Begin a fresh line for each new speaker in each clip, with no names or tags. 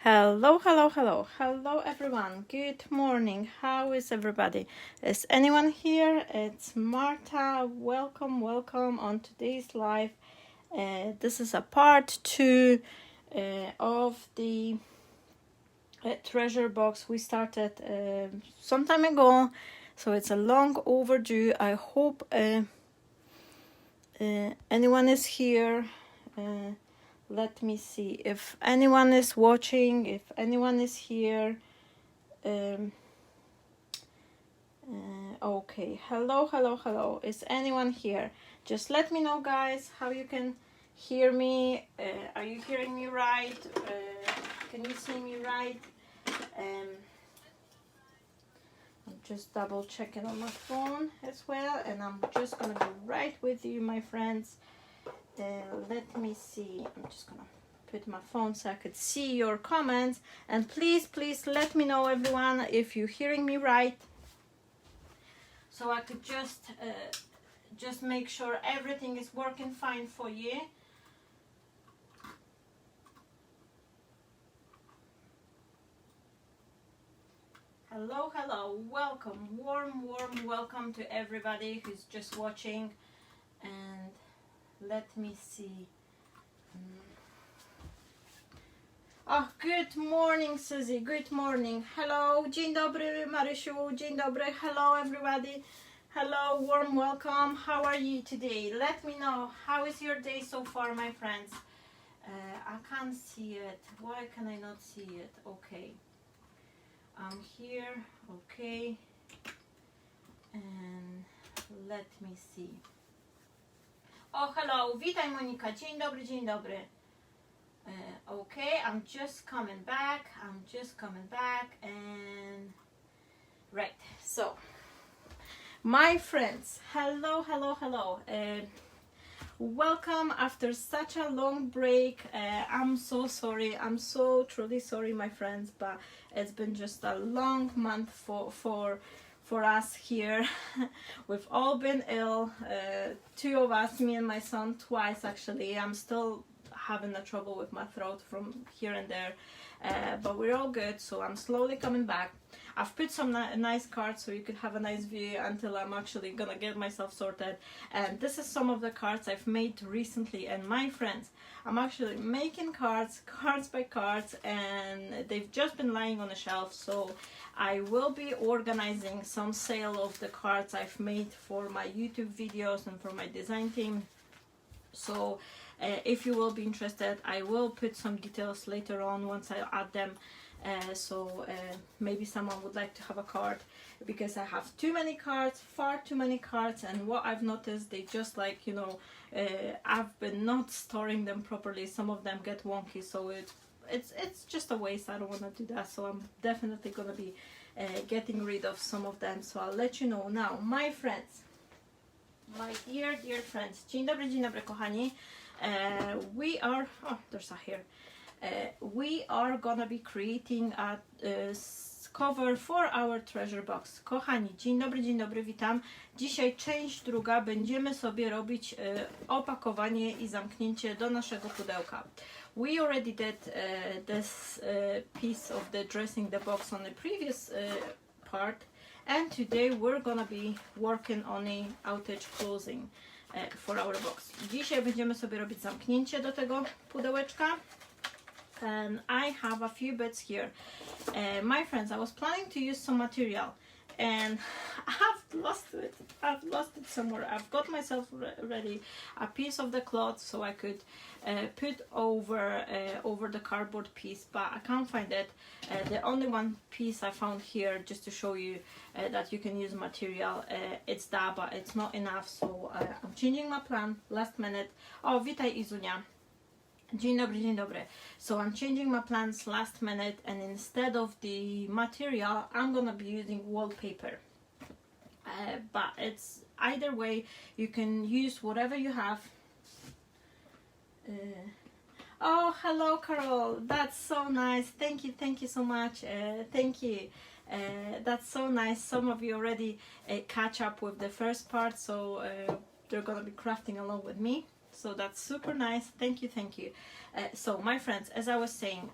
Hello, hello, hello, hello everyone. Good morning. How is everybody? Is anyone here? It's Marta. Welcome, welcome on today's live. This is a part 2 of the treasure box we started some time ago. So it's a long overdue. I hope anyone is here. Let me see if anyone is watching, if anyone is here. Okay, hello, hello, hello. Is anyone here? Just let me know, guys, how you can hear me. Are you hearing me right? Can you see me right? I'm just double checking on my phone as well, and I'm just gonna be right with you, my friends. Let me see. I'm just gonna put my phone so I could see your comments, and please let me know, everyone, if you're hearing me right, so I could just make sure everything is working fine for you. Hello, hello, welcome, warm welcome to everybody who's just watching. And let me see. Oh, good morning, Susie. Good morning. Hello. Dzień dobry, Marysiu. Dzień dobry. Hello, everybody. Hello. Warm welcome. How are you today? Let me know. How is your day so far, my friends? I can't see it. Why can I not see it? Okay. I'm here. Okay. And let me see. Oh, hello. Witaj, Monika. Dzień dobry, dzień dobry. Okay, I'm just coming back. And right. So, my friends, hello. Welcome after such a long break. I'm so sorry. I'm so truly sorry, my friends, but it's been just a long month for us here. We've all been ill. Two of us, me and my son, twice actually. I'm still having a trouble with my throat from here and there, but we're all good, so I'm slowly coming back. I've put some nice cards so you could have a nice view until I'm actually gonna get myself sorted. And this is some of the cards I've made recently. And my friends, I'm actually making cards by cards, and they've just been lying on the shelf, so I will be organizing some sale of the cards I've made for my YouTube videos and for my design team. So if you will be interested, I will put some details later on once I add them. So maybe someone would like to have a card, because I have too many cards, far too many cards, and what I've noticed, they just like, I've been not storing them properly. Some of them get wonky, so it's just a waste. I don't want to do that, so I'm definitely gonna be getting rid of some of them. So I'll let you know. Now, my friends, my dear friends, dzień dobry kochani. We are, oh, there's a hair. We are gonna be creating a cover for our treasure box. Kochani, dzień dobry, witam. Dzisiaj część druga, będziemy sobie robić opakowanie i zamknięcie do naszego pudełka. We already did this piece of the dressing the box on the previous part, and today we're gonna be working on a outage closing for our box. Dzisiaj będziemy sobie robić zamknięcie do tego pudełeczka. And I have a few bits here. My friends, I was planning to use some material, and I've lost it. I've lost it somewhere. I've got myself ready a piece of the cloth so I could put over the cardboard piece, but I can't find it. The only one piece I found here, just to show you that you can use material, it's that, but it's not enough, so I'm changing my plan last minute. Oh, witaj Izunia. Dzień dobry. So I'm changing my plans last minute, and instead of the material, I'm gonna be using wallpaper. But it's either way, you can use whatever you have. Oh, hello, Carol. That's so nice. Thank you so much. Thank you. That's so nice. Some of you already catch up with the first part, so they're gonna be crafting along with me. so that's super nice. Thank you, thank you. So my friends, as I was saying,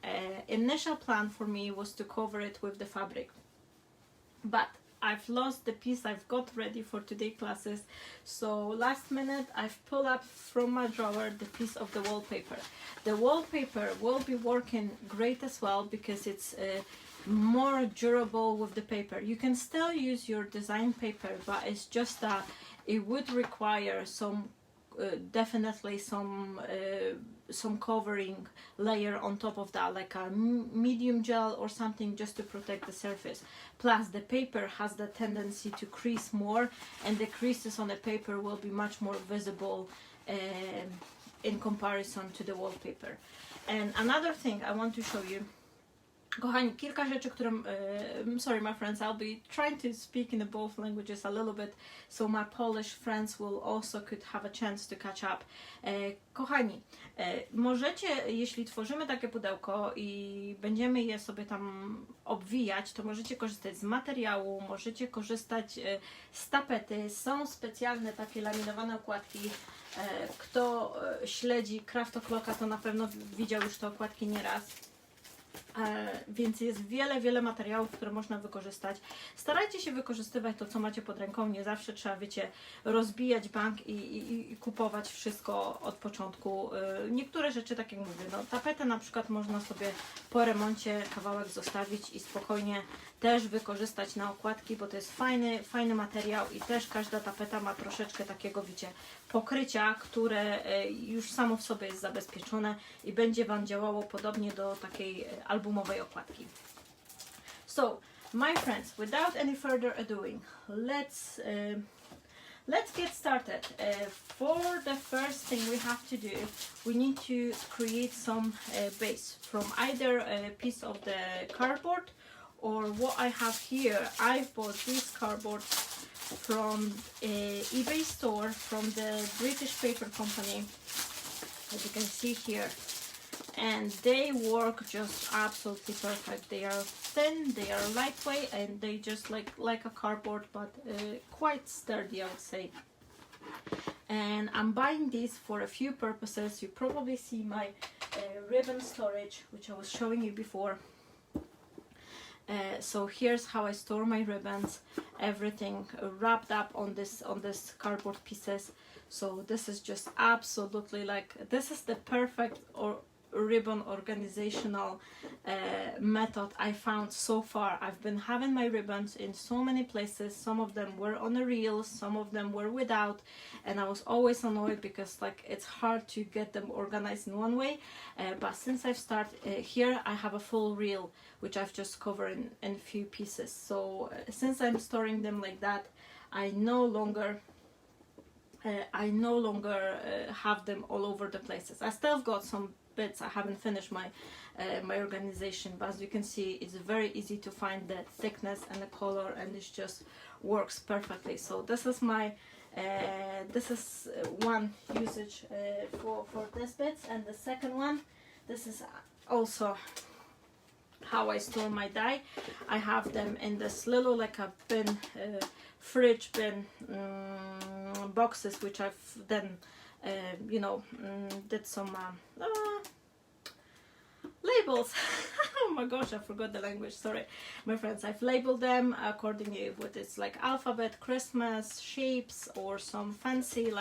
initial plan for me was to cover it with the fabric, but I've lost the piece I've got ready for today classes, so last minute I've pulled up from my drawer the piece of the wallpaper. The wallpaper will be working great as well because it's more durable with the paper. You can still use your design paper, but it's just that it would require some definitely some covering layer on top of that, like a medium gel or something, just to protect the surface. Plus the paper has the tendency to crease more, and the creases on the paper will be much more visible in comparison to the wallpaper. And another thing I want to show you, kochani, kilka rzeczy, które, sorry my friends, I'll be trying to speak in both languages a little bit, so my Polish friends will also could have a chance to catch up. Kochani, możecie, jeśli tworzymy takie pudełko i będziemy je sobie tam obwijać, to możecie korzystać z materiału, możecie korzystać z tapety, są specjalne takie laminowane okładki. Kto śledzi Craft O'Clocka, to na pewno widział już te okładki nieraz. Więc jest wiele materiałów, które można wykorzystać. Starajcie się wykorzystywać to, co macie pod ręką. Nie zawsze trzeba, wiecie, rozbijać bank i kupować wszystko od początku. Niektóre rzeczy, tak jak mówię, no, tapetę na przykład można sobie po remoncie kawałek zostawić i spokojnie też wykorzystać na okładki, bo to jest fajny materiał i też każda tapeta ma troszeczkę takiego, wiecie, pokrycia, które już samo w sobie jest zabezpieczone i będzie Wam działało podobnie do takiej albumowej okładki. So, my friends, without any further ado, let's get started. For the first thing we have to do, we need to create some base from either a piece of the cardboard or what I have here. I've bought this cardboard from eBay store from the British paper company, as you can see here, and they work just absolutely perfect. They are thin, they are lightweight, and they just like a cardboard, but quite sturdy, I would say. And I'm buying these for a few purposes. You probably see my ribbon storage, which I was showing you before. So here's how I store my ribbons, everything wrapped up on this cardboard pieces. So this is just absolutely this is the perfect ribbon organizational method I found so far. I've been having my ribbons in so many places. Some of them were on a reel, some of them were without, and I was always annoyed because it's hard to get them organized in one way. But since I've started here, I have a full reel which I've just covered in a few pieces. So since I'm storing them like that, I no longer have them all over the places. I still got some bits. I haven't finished my my organization, but as you can see, it's very easy to find the thickness and the color, and it just works perfectly. So this is my this is one usage for this bits, and the second one, this is also how I store my dye. I have them in this little a bin, fridge bin boxes, which I've then you know, did some labels. Oh my gosh, I forgot the language, sorry my friends. I've labeled them accordingly with its alphabet, Christmas shapes, or some fancy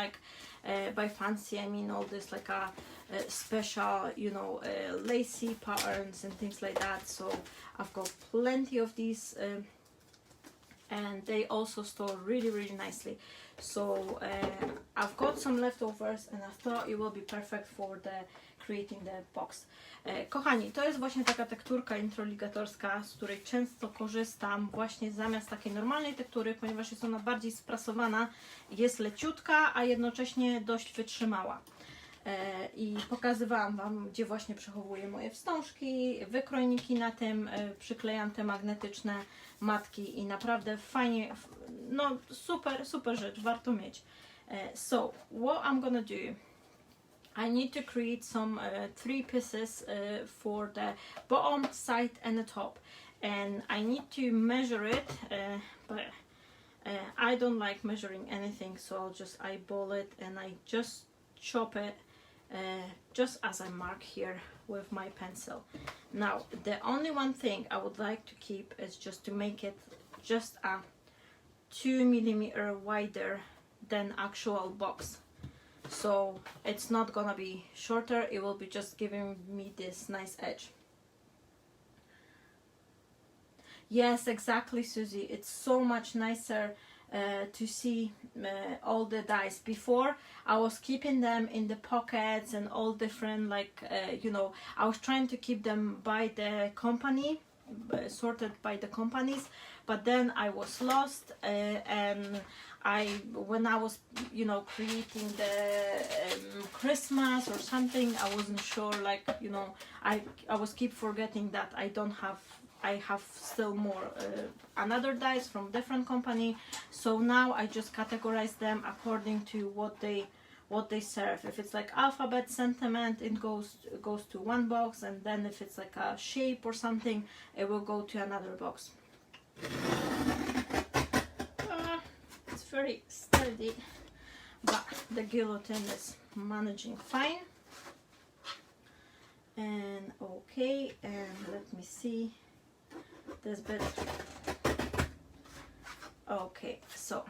by fancy I mean all this a special, you know, lacy patterns and things like that. So I've got plenty of these and they also store really nicely. So I've got some leftovers and I thought it will be perfect for creating the box. Kochani, to jest właśnie taka tekturka introligatorska, z której często korzystam właśnie zamiast takiej normalnej tektury, ponieważ jest ona bardziej sprasowana, jest leciutka, a jednocześnie dość wytrzymała. I pokazywałam Wam, gdzie właśnie przechowuję moje wstążki, wykrojniki na tym, przyklejam te magnetyczne matki i naprawdę fajnie, no super rzecz, warto mieć. So, what I'm gonna do, I need to create some 3 pieces for the bottom, side and the top, and I need to measure it, but I don't like measuring anything, so I'll just eyeball it, and I just chop it just as I mark here with my pencil. Now the only one thing I would like to keep is just to make it just a 2 millimeter wider than actual box, so it's not gonna be shorter, it will be just giving me this nice edge. Yes, exactly, Susie, it's so much nicer to see all the dies. Before I was keeping them in the pockets and all different, like you know, I was trying to keep them by the company, sorted by the companies, but then I was lost and when I was, you know, creating the Christmas or something, I wasn't sure, like, you know, I was keep forgetting that I have still more another dies from different company, so now I just categorize them according to what they serve. If it's like alphabet sentiment, it goes to one box, and then if it's like a shape or something, it will go to another box. It's very sturdy, but the guillotine is managing fine. And okay, and let me see this bit. Okay, so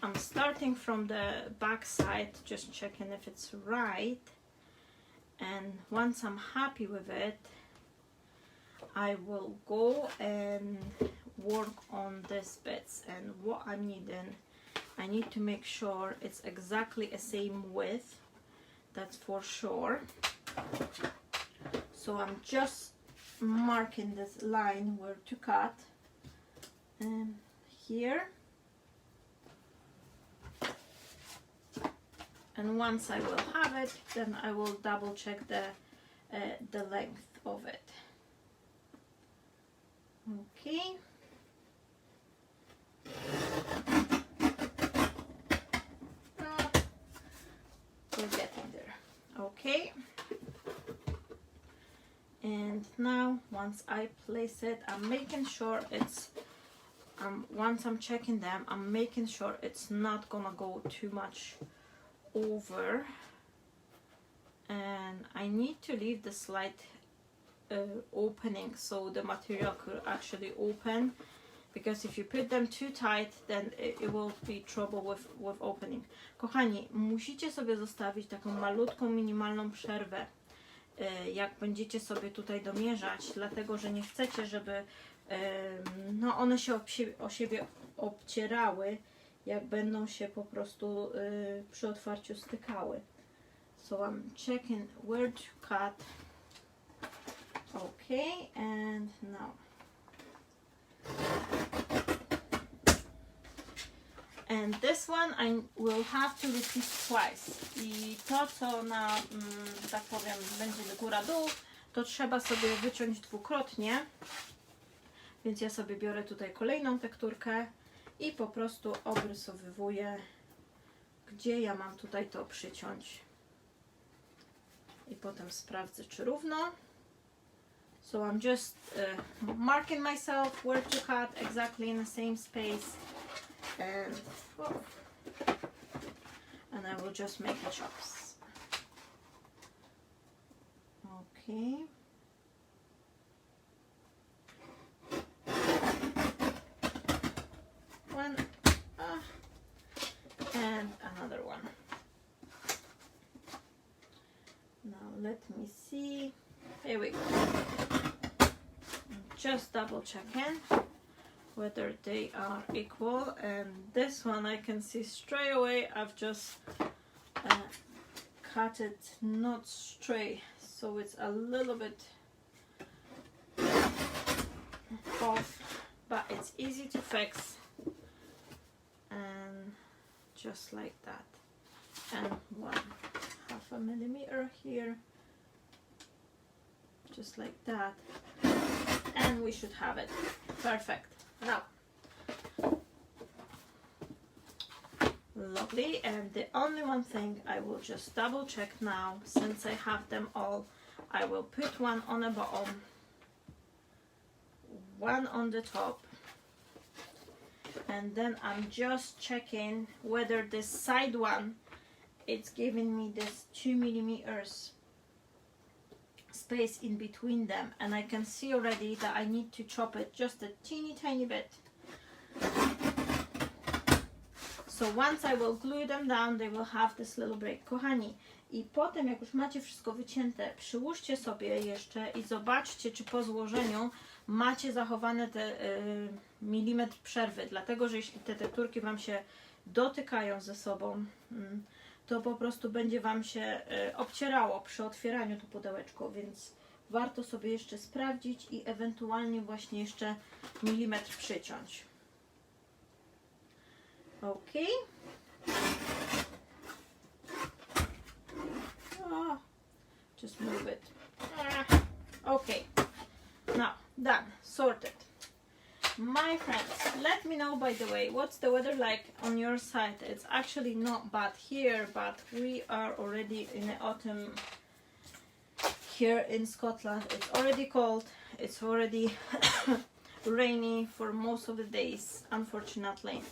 I'm starting from the back side, just checking if it's right, and once I'm happy with it, I will go and work on these bits. And what I'm needing, I need to make sure it's exactly the same width, that's for sure. So I'm just marking this line where to cut, and here, and once I will have it, then I will double check the length of it. Okay. We're getting there. Okay. And now once I place it, I'm making sure it's once I'm checking them, I'm making sure it's not gonna go too much over, and I need to leave the slight opening so the material could actually open, because if you put them too tight, then it will be trouble with opening. Kochani, musicie sobie zostawić taką malutką, minimalną przerwę, jak będziecie sobie tutaj domierzać, dlatego że nie chcecie, żeby no one się o siebie obcierały, jak będą się po prostu przy otwarciu stykały. So I'm checking where to cut. Okay, and now. And this one I will have to repeat twice. I to, co na, tak powiem, będzie góra-dół, to trzeba sobie wyciąć dwukrotnie. Więc ja sobie biorę tutaj kolejną tekturkę i po prostu obrysowywuję, gdzie ja mam tutaj to przyciąć. I potem sprawdzę, czy równo. So I'm just marking myself where to cut exactly in the same space. And I will just make the chops. Okay. One, and another one. Now let me see. Here we go. Just double checking whether they are equal, and this one I can see straight away I've just cut it not straight, so it's a little bit off, but it's easy to fix, and just like that, and 1/2 millimeter here, just like that, and we should have it perfect. Now, lovely, and the only one thing I will just double check now, since I have them all, I will put one on the bottom, one on the top, and then I'm just checking whether this side one it's giving me this 2 millimeters space in between them, and I can see already that I need to chop it just a teeny tiny bit. So once I will glue them down, they will have this little break. Kochani, i potem jak już macie wszystko wycięte, przyłóżcie sobie jeszcze i zobaczcie, czy po złożeniu macie zachowane te milimetr przerwy, dlatego że jeśli te tekturki Wam się dotykają ze sobą, to po prostu będzie Wam się obcierało przy otwieraniu to pudełeczko, więc warto sobie jeszcze sprawdzić i ewentualnie właśnie jeszcze milimetr przyciąć. Ok. Oh, just move it. Okay. Now, done. Sorted. My friends, let me know, by the way, what's the weather like on your side? It's actually not bad here, but we are already in the autumn here in Scotland. It's already cold. It's already rainy for most of the days, unfortunately.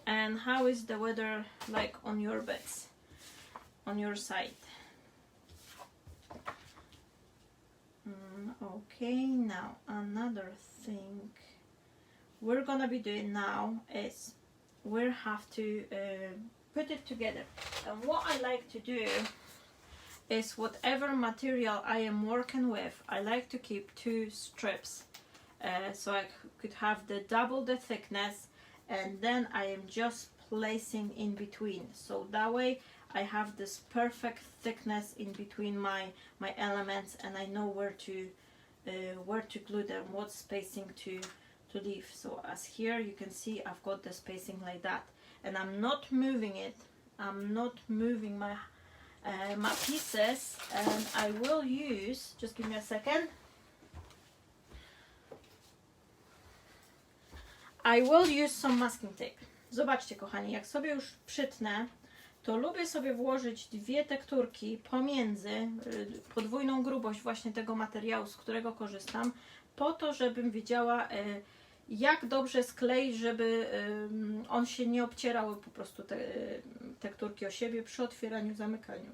And how is the weather like on your beds, on your side? Okay, now another thing we're gonna be doing now is we have to put it together. And what I like to do is whatever material I am working with, I like to keep 2 strips, so I could have double the thickness, and then I am just placing in between, so that way I have this perfect thickness in between my elements, and I know where to glue them, what spacing to leave. So as here you can see, I've got the spacing like that, and I'm not moving it. I'm not moving my my pieces, and I will use, just give me a second, I will use some masking tape. Zobaczcie, kochani, jak sobie już przytnę, to lubię sobie włożyć 2 tekturki pomiędzy, podwójną grubość właśnie tego materiału, z którego korzystam, po to, żebym wiedziała, jak dobrze skleić, żeby on się nie obcierały po prostu te tekturki o siebie przy otwieraniu, zamykaniu.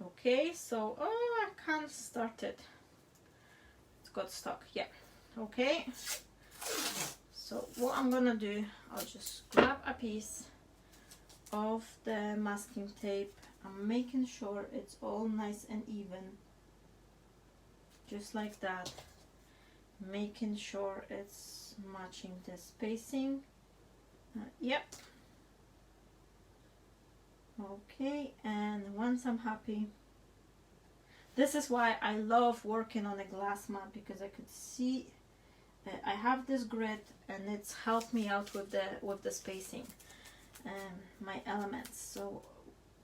Okay, so I can't start it. It's got stuck. Yeah. Okay. So what I'm gonna do, I'll just grab a piece of the masking tape. I'm making sure it's all nice and even, just like that, making sure it's matching the spacing. Yep. Okay, and once I'm happy, this is why I love working on a glass mat, because I could see I have this grid, and it's helped me out with the spacing and my elements. So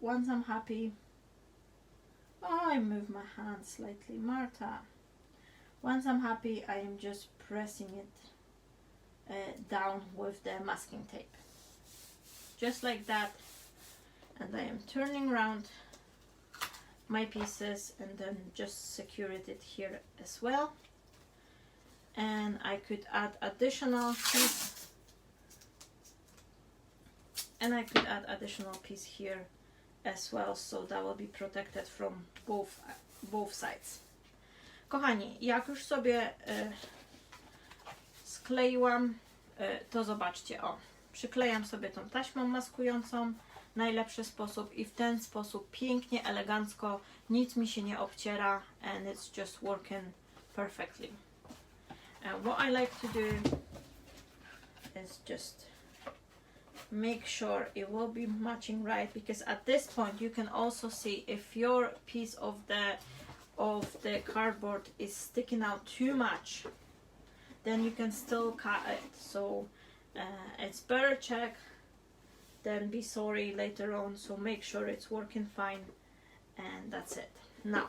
once I'm happy, I move my hand slightly, Marta. Once I'm happy, I am just pressing it down with the masking tape, just like that, and I am turning around my pieces and then just secure it here as well. And I could add additional piece, and I could add additional piece here as well, so that will be protected from both sides. Kochani, jak już sobie skleiłam, to zobaczcie, o, przyklejam sobie tą taśmą maskującą, najlepszy sposób, i w ten sposób pięknie, elegancko, nic mi się nie obciera, and it's just working perfectly. And what I like to do is just make sure it will be matching right, because at this point you can also see if your piece of the cardboard is sticking out too much, then you can still cut it. So it's better check than be sorry later on, so make sure it's working fine, and that's it. Now,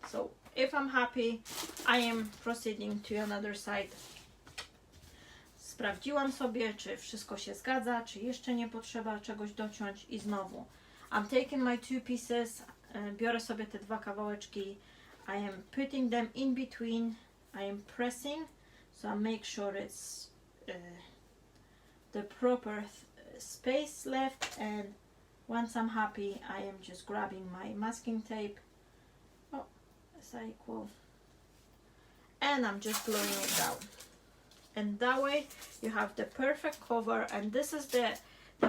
so if I'm happy, I am proceeding to another side. Sprawdziłam sobie, czy wszystko się zgadza, czy jeszcze nie potrzeba czegoś dociąć, i znowu I'm taking my 2 pieces, biorę sobie te 2 kawałeczki, I am putting them in between, I am pressing, so I make sure it's the proper space left, and once I'm happy, I am just grabbing my masking tape. Oh, is that equal? And I'm just gluing it down. And that way you have the perfect cover. And this is the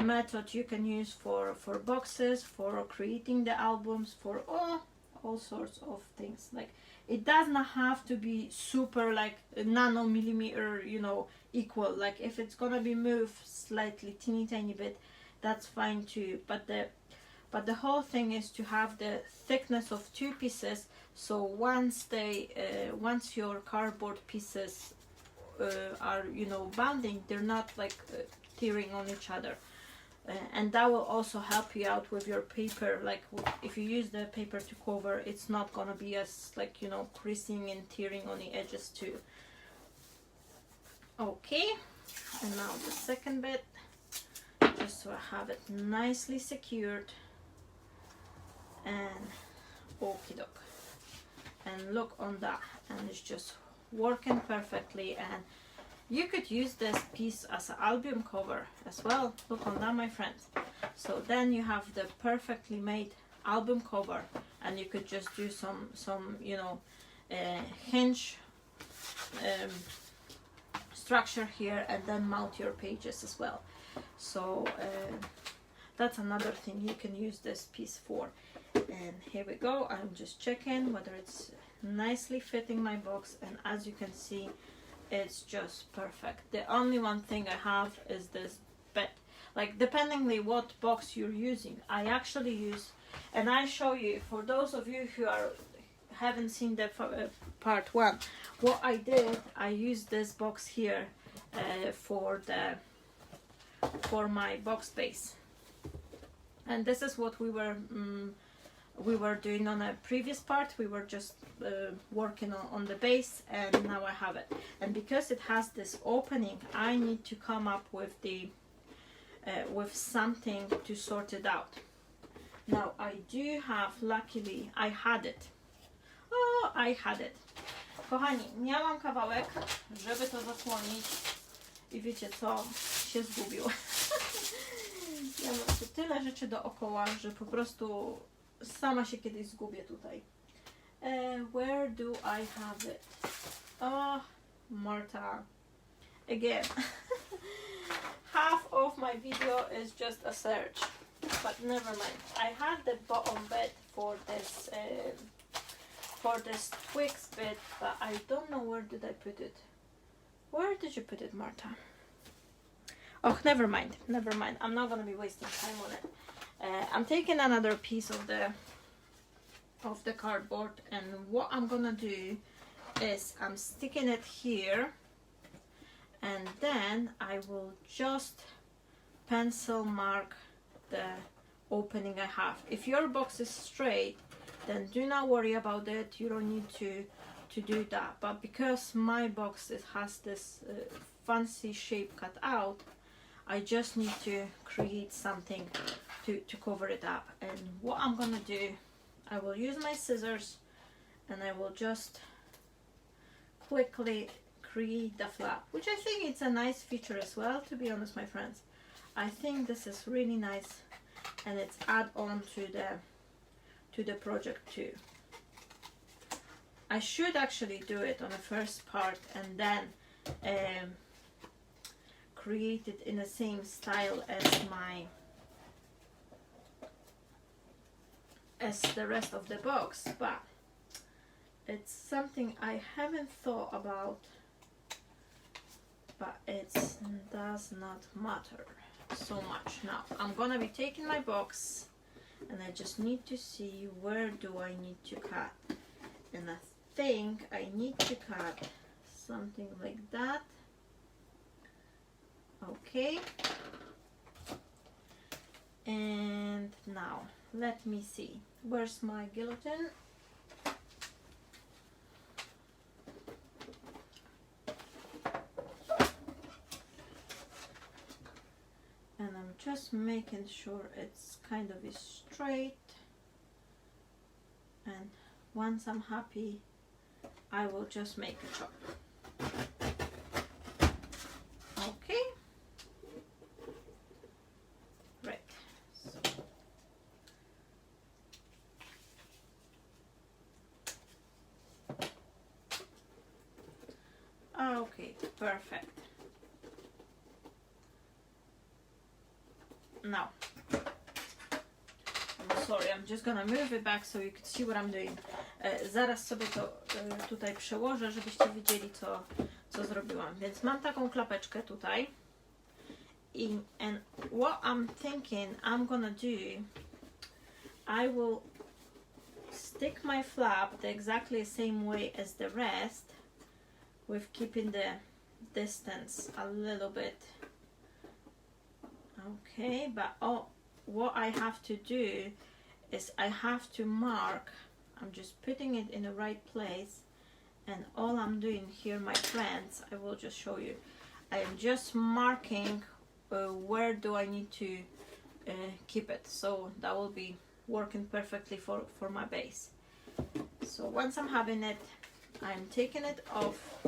method you can use for boxes, for creating the albums, for all sorts of things. Like, it does not have to be super like nanomillimeter, you know, equal. Like, if it's gonna be moved slightly teeny tiny bit, that's fine too. But the whole thing is to have the thickness of two pieces, so once your cardboard pieces are, you know, bonding, they're not like tearing on each other. And that will also help you out with your paper. Like, if you use the paper to cover, it's not gonna be as, like, you know, creasing and tearing on the edges too. Okay, and now the second bit, just so I have it nicely secured. And okie doke, and look on that, and it's just working perfectly. And you could use this piece as an album cover as well. Look on that, my friends. So then you have the perfectly made album cover, and you could just do some you know, hinge structure here, and then mount your pages as well. So that's another thing you can use this piece for. And here we go. I'm just checking whether it's nicely fitting my box, and as you can see, it's just perfect. The only one thing I have is this bit. Like, dependingly what box you're using, I actually use, and I show you for those of you who haven't seen the part one, what I did, I used this box here for my box base. And this is what we were doing on a previous part. We were just working on the base, and now I have it. And because it has this opening, I need to come up with with something to sort it out. Now I do have, luckily I had it. Oh, I had it. Kochani, miałam kawałek, żeby to zasłonić, i wiecie co, się zgubił. Ja mam tu tyle rzeczy dookoła, że po prostu sama się kiedyś zgubię tutaj. Where do I have it? Oh, Marta. Again. Half of my video is just a search. But never mind. I had the bottom bit for this twigs bit, but I don't know where did I put it. Where did you put it, Marta? Oh, never mind. Never mind. I'm not gonna be wasting time on it. I'm taking another piece of the cardboard, and what I'm gonna do is I'm sticking it here, and then I will just pencil mark the opening I have. If your box is straight, then do not worry about it. You don't need to do that. But because my box has this fancy shape cut out, I just need to create something to cover it up. And what I'm gonna do, I will use my scissors, and I will just quickly create the flap, which I think it's a nice feature as well, to be honest, my friends. I think this is really nice, and it's add on to the project too. I should actually do it on the first part and then create it in the same style as the rest of the box, but it's something I haven't thought about, but it does not matter so much. Now I'm gonna be taking my box, and I just need to see where do I need to cut, and I think I need to cut something like that. Okay, and now let me see, where's my guillotine? And I'm just making sure it's kind of straight, and once I'm happy, I will just make a chop. Okay, right, so Okay, perfect. Now, I'm sorry, I'm just gonna move it back so you can see what I'm doing. Zaraz sobie to tutaj przełożę, żebyście widzieli, co zrobiłam. Więc mam taką klapeczkę tutaj. And what I'm thinking I'm gonna do, I will stick my flap the exactly same way as the rest, with keeping the distance a little bit. Okay, but what I have to do is I have to mark. I'm just putting it in the right place, and all I'm doing here, my friends, I will just show you. I am just marking where do I need to keep it, so that will be working perfectly for my base. So once I'm having it, I'm taking it off.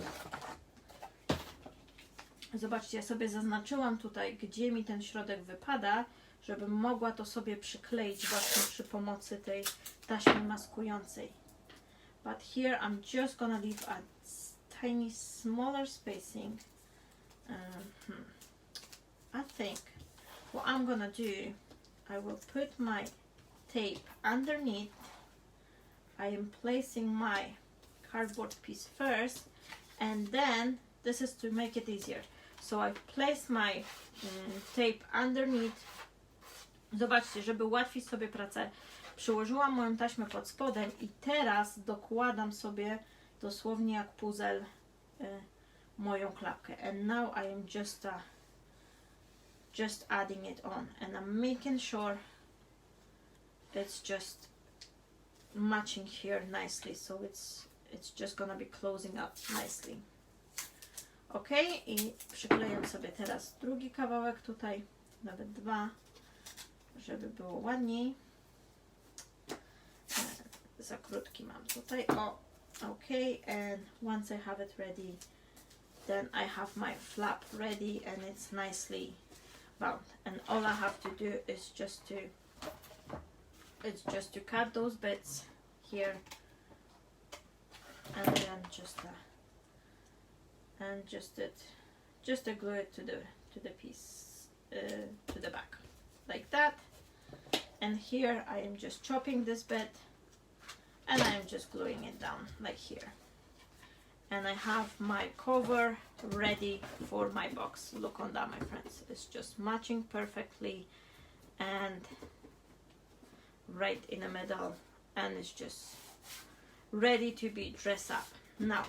Zobaczcie, ja sobie zaznaczyłam tutaj, gdzie mi ten środek wypada, żebym mogła to sobie przykleić właśnie przy pomocy tej taśmy maskującej. But here I'm just gonna leave a tiny smaller spacing. I think what I'm gonna do, I will put my tape underneath. I am placing my cardboard piece first, and then this is to make it easier. So I place my tape underneath. Zobaczcie, żeby ułatwić sobie pracę, przyłożyłam moją taśmę pod spodem i teraz dokładam sobie dosłownie jak puzzle moją klapkę. And now I am just adding it on, and I'm making sure it's just matching here nicely, so it's just gonna be closing up nicely. Ok, i przyklejam sobie teraz drugi kawałek tutaj, nawet dwa, żeby było ładniej. Za krótki mam tutaj. Ok, and once I have it ready, then I have my flap ready and it's nicely bound. And all I have to do is just to cut those bits here, and then just glue it to the piece, to the back, like that. And here I am just chopping this bit, and I am just gluing it down like here. And I have my cover ready for my box. Look on that, my friends. It's just matching perfectly and right in the middle, and it's just ready to be dressed up. Now,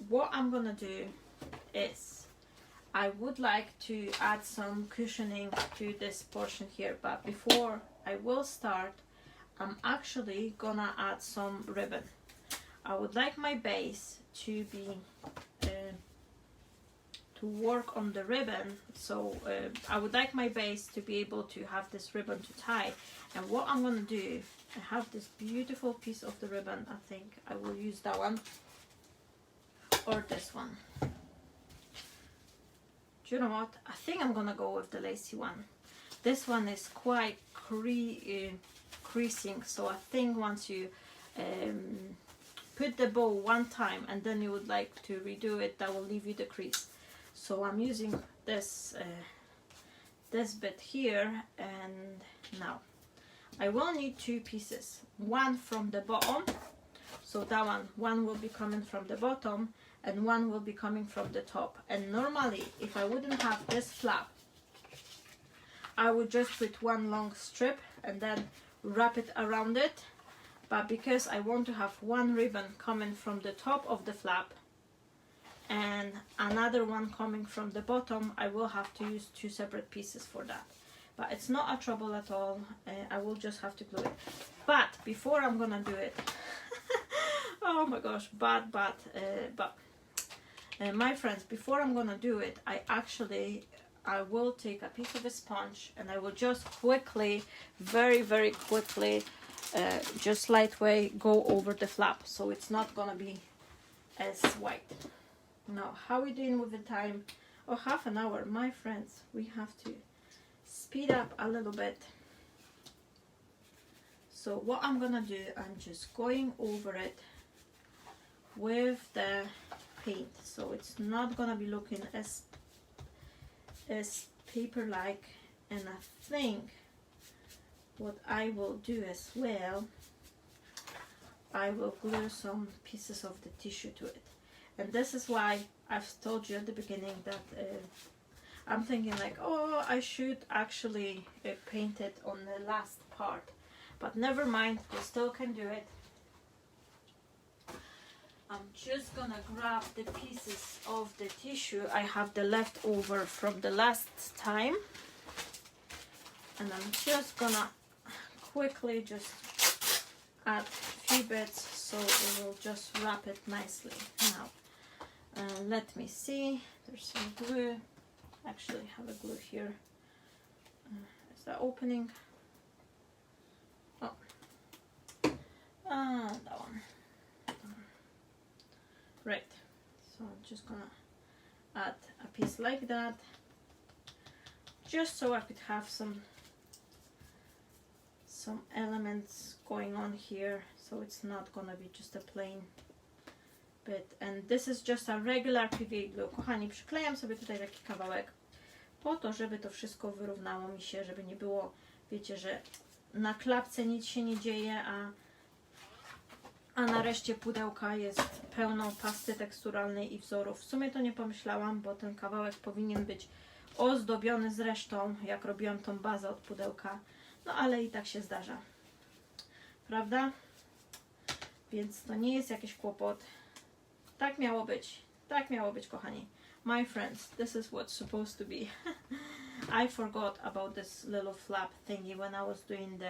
what I'm gonna do is I would like to add some cushioning to this portion here, but before I will start, I'm actually gonna add some ribbon. I would like my base to be to work on the ribbon, so I would like my base to be able to have this ribbon to tie. And what I'm gonna do, I have this beautiful piece of the ribbon. I think I will use that one or this one. Do you know what? I think I'm gonna go with the lacy one. This one is quite creasing, so I think once you put the bow one time and then you would like to redo it, that will leave you the crease. So I'm using this this bit here, and now I will need two pieces, one from the bottom, so that one will be coming from the bottom and one will be coming from the top. And normally, if I wouldn't have this flap, I would just put one long strip and then wrap it around it. But because I want to have one ribbon coming from the top of the flap and another one coming from the bottom, I will have to use two separate pieces for that. But it's not a trouble at all. I will just have to glue it. But before I'm gonna do it, oh my gosh, but my friends, before I'm gonna do it, I will take a piece of a sponge and I will just quickly, very quickly, just lightweight go over the flap, so it's not gonna be as white. Now, how are we doing with the time? Oh, half an hour, my friends. We have to speed up a little bit. So what I'm gonna do, I'm just going over it with the paint, so it's not gonna be looking as paper-like. And I think what I will do as well, I will glue some pieces of the tissue to it. And this is why I've told you at the beginning that I'm thinking like, oh, I should actually paint it on the last part, but never mind, you still can do it. I'm just gonna grab the pieces of the tissue I have the leftover from the last time, and I'm just gonna quickly just add a few bits so it will just wrap it nicely. Now let me see, there's some glue. Actually have a glue here. Is that opening? Oh, that one. Right, so I'm just gonna add a piece like that, just so I could have some elements going on here, so it's not gonna be just a plain bit. And this is just a regular PVA glue. Kochani, przyklejam sobie tutaj taki kawałek po to, żeby to wszystko wyrównało mi się, żeby nie było, wiecie, że na klapce nic się nie dzieje, a na reszcie pudełka jest pełno pasty teksturalnej i wzorów. W sumie to nie pomyślałam, bo ten kawałek powinien być ozdobiony z resztą, jak robiłam tą bazę od pudełka. No ale i tak się zdarza. Prawda? Więc to nie jest jakiś kłopot. Tak miało być. Tak miało być, kochani. My friends, this is what's supposed to be. I forgot about this little flap thingy when I was doing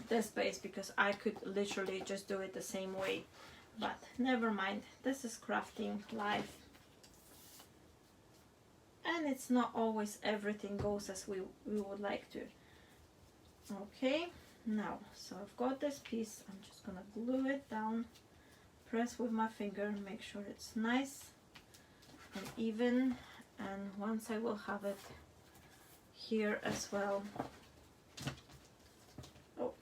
this base, because I could literally just do it the same way. But never mind. This is crafting life. And it's not always everything goes as we would like to. Okay, now, so I've got this piece. I'm just gonna glue it down. Press with my finger, make sure it's nice and even, and once I will have it here as well, oh,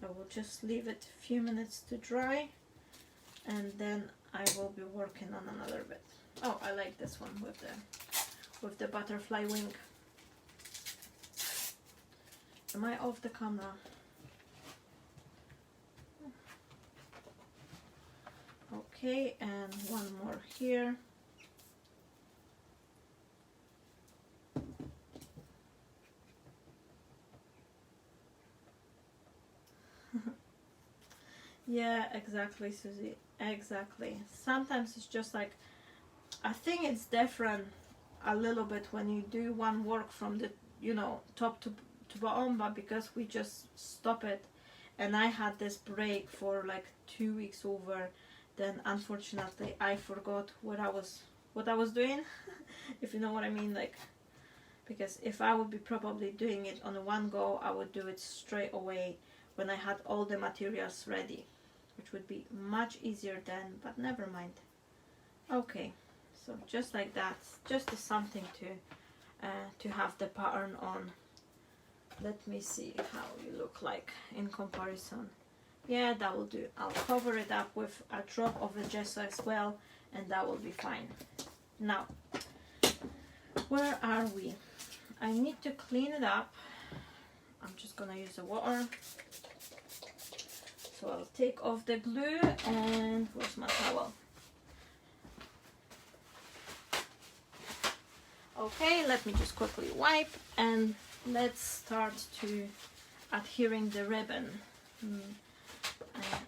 I will just leave it a few minutes to dry, and then I will be working on another bit. Oh, I like this one with the butterfly wing. Am I off the camera? Okay, and one more here. Yeah, exactly, Susie. Exactly. Sometimes it's just like, I think it's different a little bit when you do one work from the, you know, top to bottom, but because we just stop it, and I had this break for like 2 weeks over, then unfortunately I forgot what I was doing. If you know what I mean, like, because if I would be probably doing it on one go, I would do it straight away when I had all the materials ready, which would be much easier then, but never mind. Okay, so just like that, just something to have the pattern on. Let me see how you look like in comparison. Yeah, that will do. I'll cover it up with a drop of the gesso as well, and that will be fine. Now, where are we? I need to clean it up. I'm just gonna use the water. So I'll take off the glue, and where's my towel? Okay, let me just quickly wipe, and let's start to adhering the ribbon.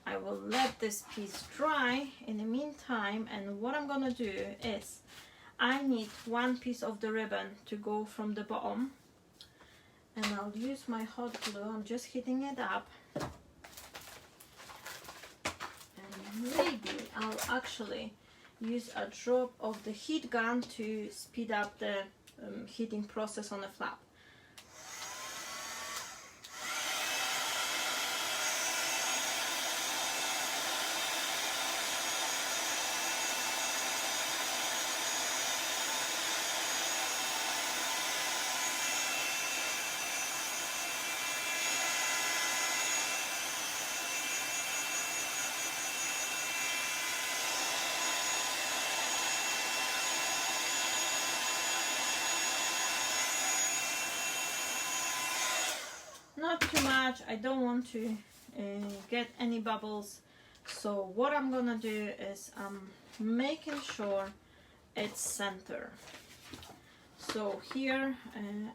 I will let this piece dry in the meantime, and what I'm gonna do is I need one piece of the ribbon to go from the bottom, and I'll use my hot glue. I'm just heating it up, and maybe I'll actually use a drop of the heat gun to speed up the heating process on the flap. not too much. I don't want to get any bubbles. So what I'm gonna do is I'm making sure it's center. So here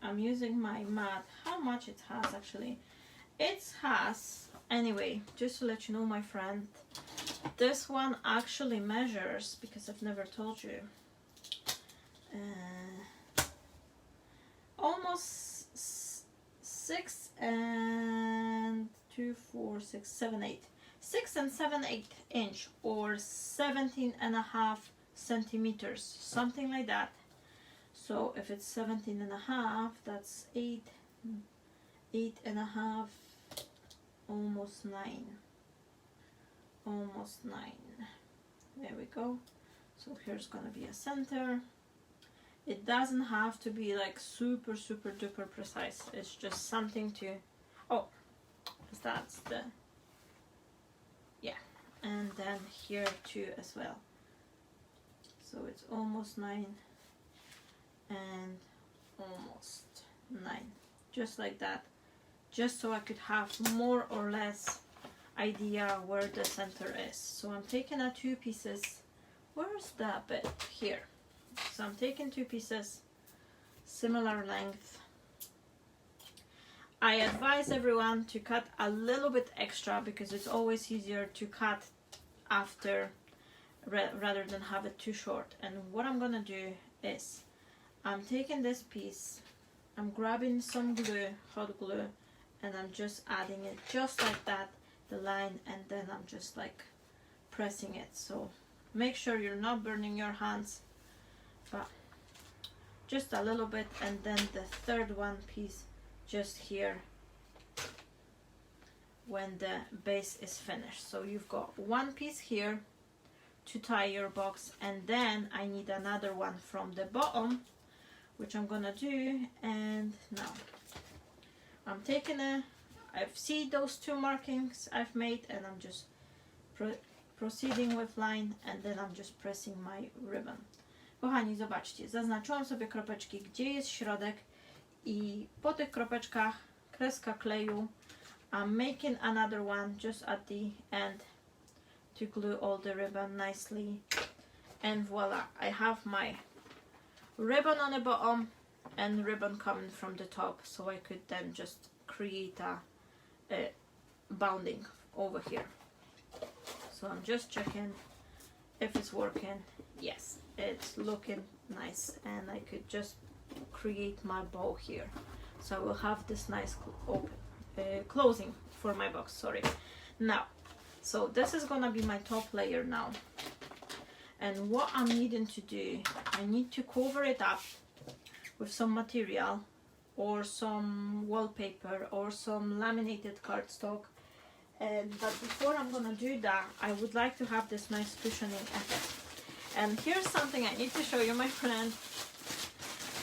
I'm using my mat. How much it has actually? It has, anyway, just to let you know, my friend, this one actually measures, because I've never told you, almost 6 and 2, 4, 6, 7, 8. 6 and 7/8 inch, or 17.5 centimeters, something like that. So if it's 17.5, that's 8.5, almost 9. Almost 9. There we go. So here's gonna be a center. It doesn't have to be like super duper precise. It's just something to, oh, that's the, yeah, and then here too as well. So it's almost 9 and almost 9, just like that, just so I could have more or less idea where the center is. So I'm taking 2 pieces. Where's that bit? Here. So I'm taking 2 pieces, similar length. I advise everyone to cut a little bit extra, because it's always easier to cut after rather than have it too short. And what I'm gonna do is I'm taking this piece, I'm grabbing some glue, hot glue, and I'm just adding it just like that, the line, and then I'm just like pressing it. So make sure you're not burning your hands, but just a little bit. And then the third one piece just here when the base is finished. So you've got 1 piece here to tie your box, and then I need another one from the bottom, which I'm gonna do. And now I'm taking I've seen those 2 markings I've made, and I'm just proceeding with line, and then I'm just pressing my ribbon. Kochani, zobaczcie, zaznaczyłam sobie kropeczki, gdzie jest środek, i po tych kropeczkach kreska kleju. I'm making another one just at the end to glue all the ribbon nicely, and voila, I have my ribbon on the bottom and ribbon coming from the top, so I could then just create a bounding over here. So I'm just checking if it's working. Yes, it's looking nice, and I could just create my bow here. So I will have this nice closing for my box, sorry. Now, so this is gonna be my top layer now. And what I'm needing to do, I need to cover it up with some material, or some wallpaper, or some laminated cardstock. But before I'm gonna do that, I would like to have this nice cushioning effect. And here's something I need to show you, my friend.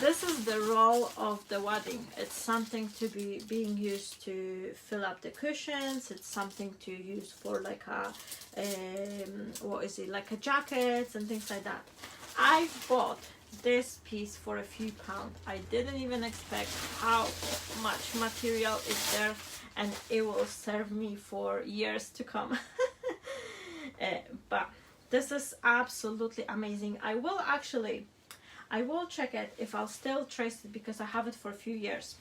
This is the roll of the wadding. It's something to be being used to fill up the cushions. It's something to use for like a what is it, like a jacket and things like that. I bought this piece for a few pounds. I didn't even expect how much material is there, and it will serve me for years to come. But this is absolutely amazing. I will check it if I'll still trace it, because I have it for a few years.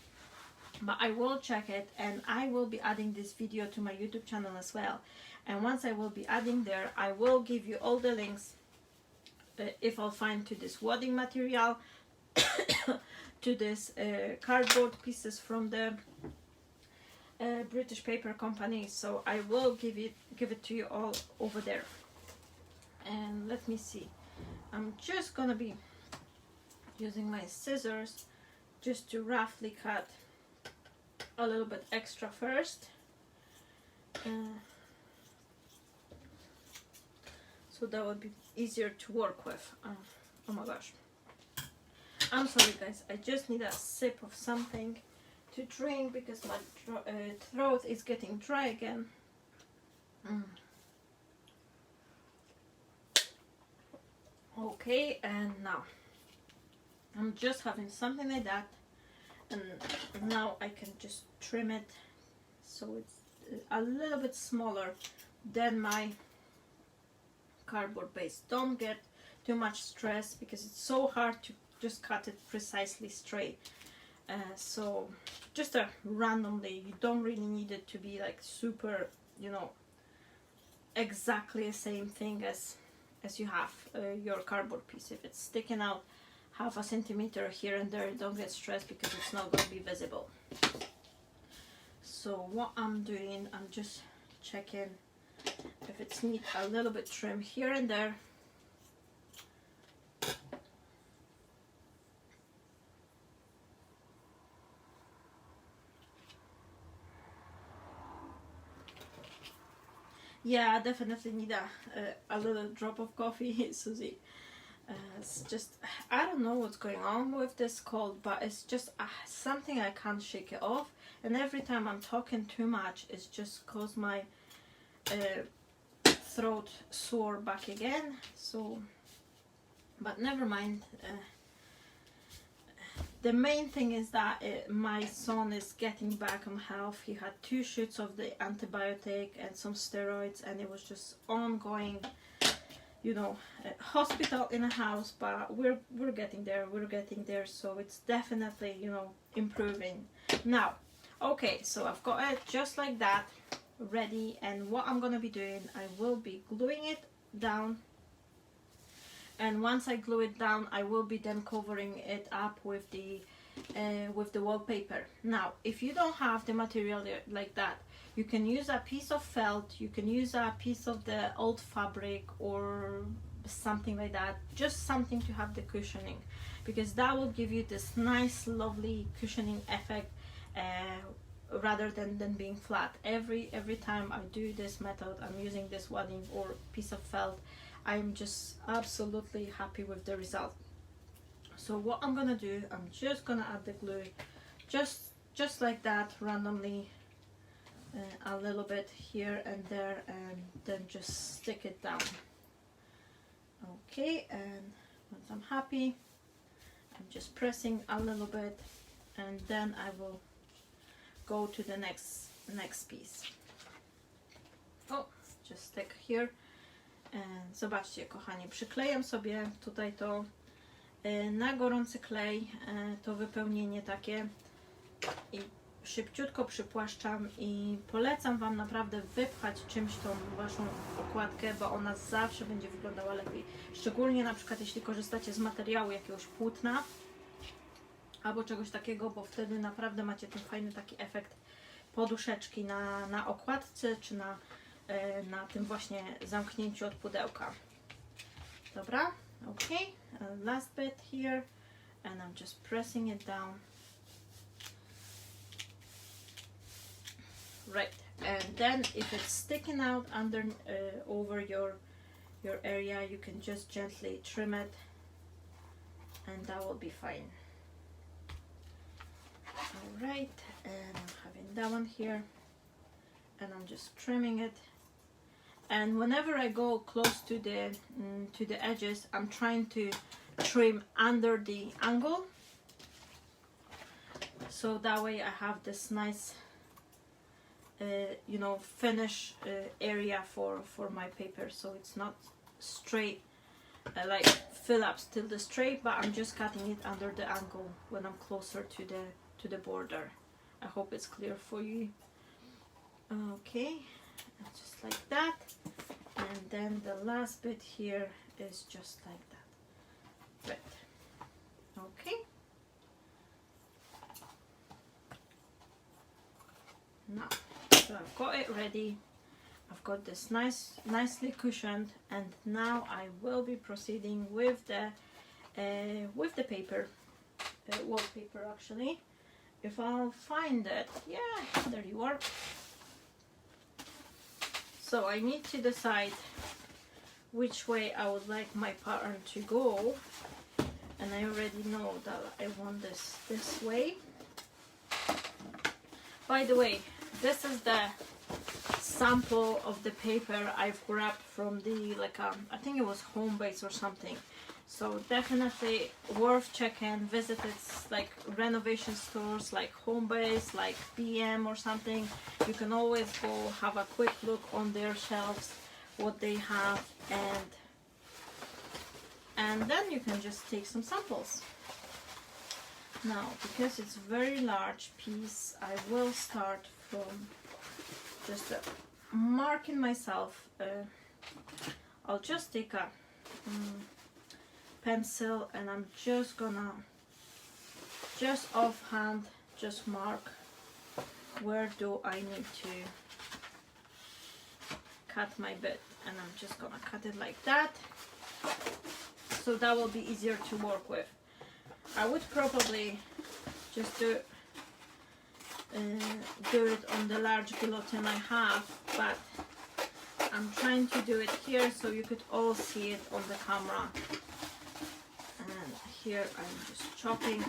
But I will check it, and I will be adding this video to my YouTube channel as well. And once I will be adding there, I will give you all the links, if I'll find, to this wadding material, to this cardboard pieces from the British paper company. So I will give it to you all over there. And let me see, I'm just gonna be using my scissors just to roughly cut a little bit extra first, so that would be easier to work with. Oh my gosh, I'm sorry guys, I just need a sip of something to drink, because my throat is getting dry again. Okay, and now I'm just having something like that, and now I can just trim it so it's a little bit smaller than my cardboard base. Don't get too much stress because it's so hard to just cut it precisely straight. So just randomly, you don't really need it to be like super, you know, exactly the same thing as you have your cardboard piece. If it's sticking out half a centimeter here and there, don't get stressed because it's not going to be visible. So what I'm doing, I'm just checking if it's need a little bit trim here and there. Yeah, I definitely need a little drop of coffee, Susie. It's just, I don't know what's going on with this cold, but it's just something I can't shake it off. And every time I'm talking too much, it's just caused my throat sore back again. So, but never mind. The main thing is that my son is getting back on health. He had 2 shots of the antibiotic and some steroids, and it was just ongoing, you know, hospital in a house. But we're getting there. We're getting there. So it's definitely, you know, improving now. Okay, so I've got it just like that, ready. And what I'm gonna be doing, I will be gluing it down. And once I glue it down, I will be then covering it up with the wallpaper. Now, if you don't have the material like that, you can use a piece of felt, you can use a piece of the old fabric or something like that, just something to have the cushioning, because that will give you this nice, lovely cushioning effect rather than being flat. Every time I do this method, I'm using this wadding or piece of felt. I'm just absolutely happy with the result. So what I'm gonna do, I'm just gonna add the glue just like that, randomly, a little bit here and there, and then just stick it down. Okay, and once I'm happy, I'm just pressing a little bit, and then I will go to the next piece. Oh, just stick here. Zobaczcie, kochani, przyklejam sobie tutaj to na gorący klej, to wypełnienie takie, i szybciutko przypłaszczam, i polecam Wam naprawdę wypchać czymś tą Waszą okładkę, bo ona zawsze będzie wyglądała lepiej. Szczególnie na przykład jeśli korzystacie z materiału jakiegoś płótna albo czegoś takiego, bo wtedy naprawdę macie ten fajny taki efekt poduszeczki na okładce, czy na tym właśnie zamknięciu od pudełka. Dobra, okay, last bit here, and I'm just pressing it down. Right, and then if it's sticking out under over your area, you can just gently trim it, and that will be fine. All right, and I'm having that one here, and I'm just trimming it. And whenever I go close to the edges, I'm trying to trim under the angle, so that way I have this nice you know, finish area for my paper, so it's not straight, like fill up still the straight, but I'm just cutting it under the angle when I'm closer to the border. I hope it's clear for you. Okay, just like that, and then the last bit here is just like that. Right. Okay. Now, so I've got it ready. I've got this nicely cushioned, and now I will be proceeding with the paper, wallpaper actually. If I'll find it, yeah, there you are. So I need to decide which way I would like my pattern to go, and I already know that I want this way. By the way, this is the sample of the paper I've grabbed from the, like, I think it was Home Base or something. So definitely worth checking. Visit its like renovation stores like Homebase, like PM or something. You can always go have a quick look on their shelves, what they have, and then you can just take some samples. Now, because it's very large piece, I will start from just marking myself. I'll just take a pencil and I'm just gonna offhand just mark where do I need to cut my bit, and I'm just gonna cut it like that, so that will be easier to work with. I would probably just do it on the large guillotine I have, but I'm trying to do it here so you could all see it on the camera. And here I'm just chopping.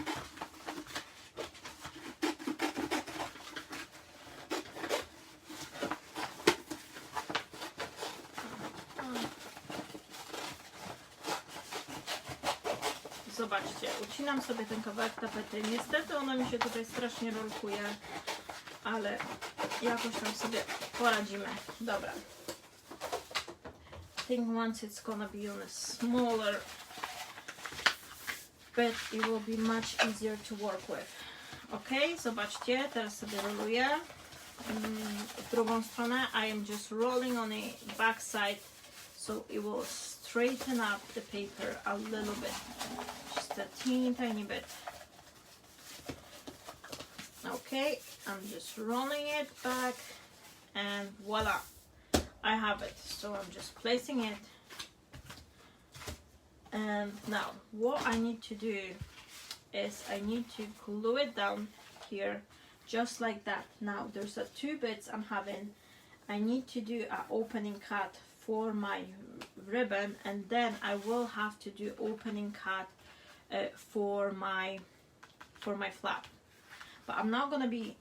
Zobaczcie, ucinam sobie ten kawałek tapety. Niestety ona mi się tutaj strasznie rolkuje, ale jakoś tam sobie poradzimy. Dobra. I think once it's gonna be on a smaller bit, it will be much easier to work with. Ok, zobaczcie, teraz sobie roluję w drugą stronę. I am just rolling on the back side so it will straighten up the paper a little bit, just a tiny bit. Okay, I'm just rolling it back and voila, I have it. So I'm just placing it, and now what I need to do is I need to glue it down here just like that. Now there's a two bits I'm having. I need to do an opening cut for my ribbon, and then I will have to do opening cut for my flap, but I'm not gonna be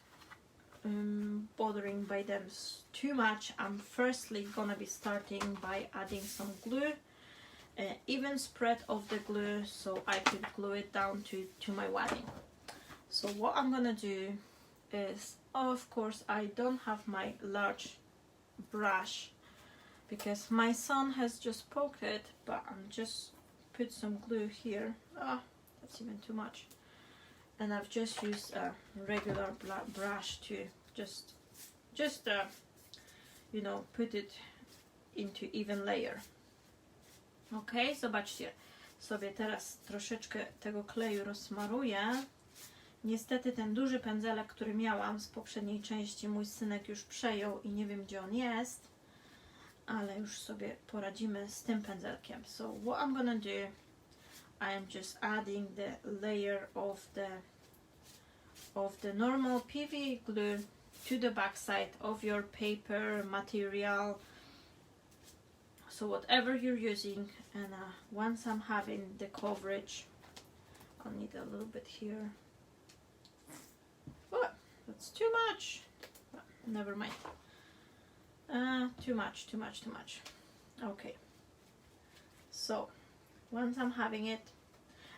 bothering by them too much. I'm firstly gonna be starting by adding some glue, even spread of the glue, so I could glue it down to my wadding. So what I'm gonna do is, of course, I don't have my large brush because my son has just poked it, but I'm just put some glue here. That's even too much. And I've just used a regular brush to just you know, put it into even layer. Ok, zobaczcie, sobie teraz troszeczkę tego kleju rozsmaruję. Niestety ten duży pędzelek, który miałam z poprzedniej części, mój synek już przejął i nie wiem, gdzie on jest, ale już sobie poradzimy z tym pędzelkiem. So what I'm gonna do, I am just adding the layer of the normal PV glue to the back side of your paper material, so whatever you're using. And once I'm having the coverage, I'll need a little bit here. Oh, that's too much. Never mind. Too much. Okay, so once I'm having it,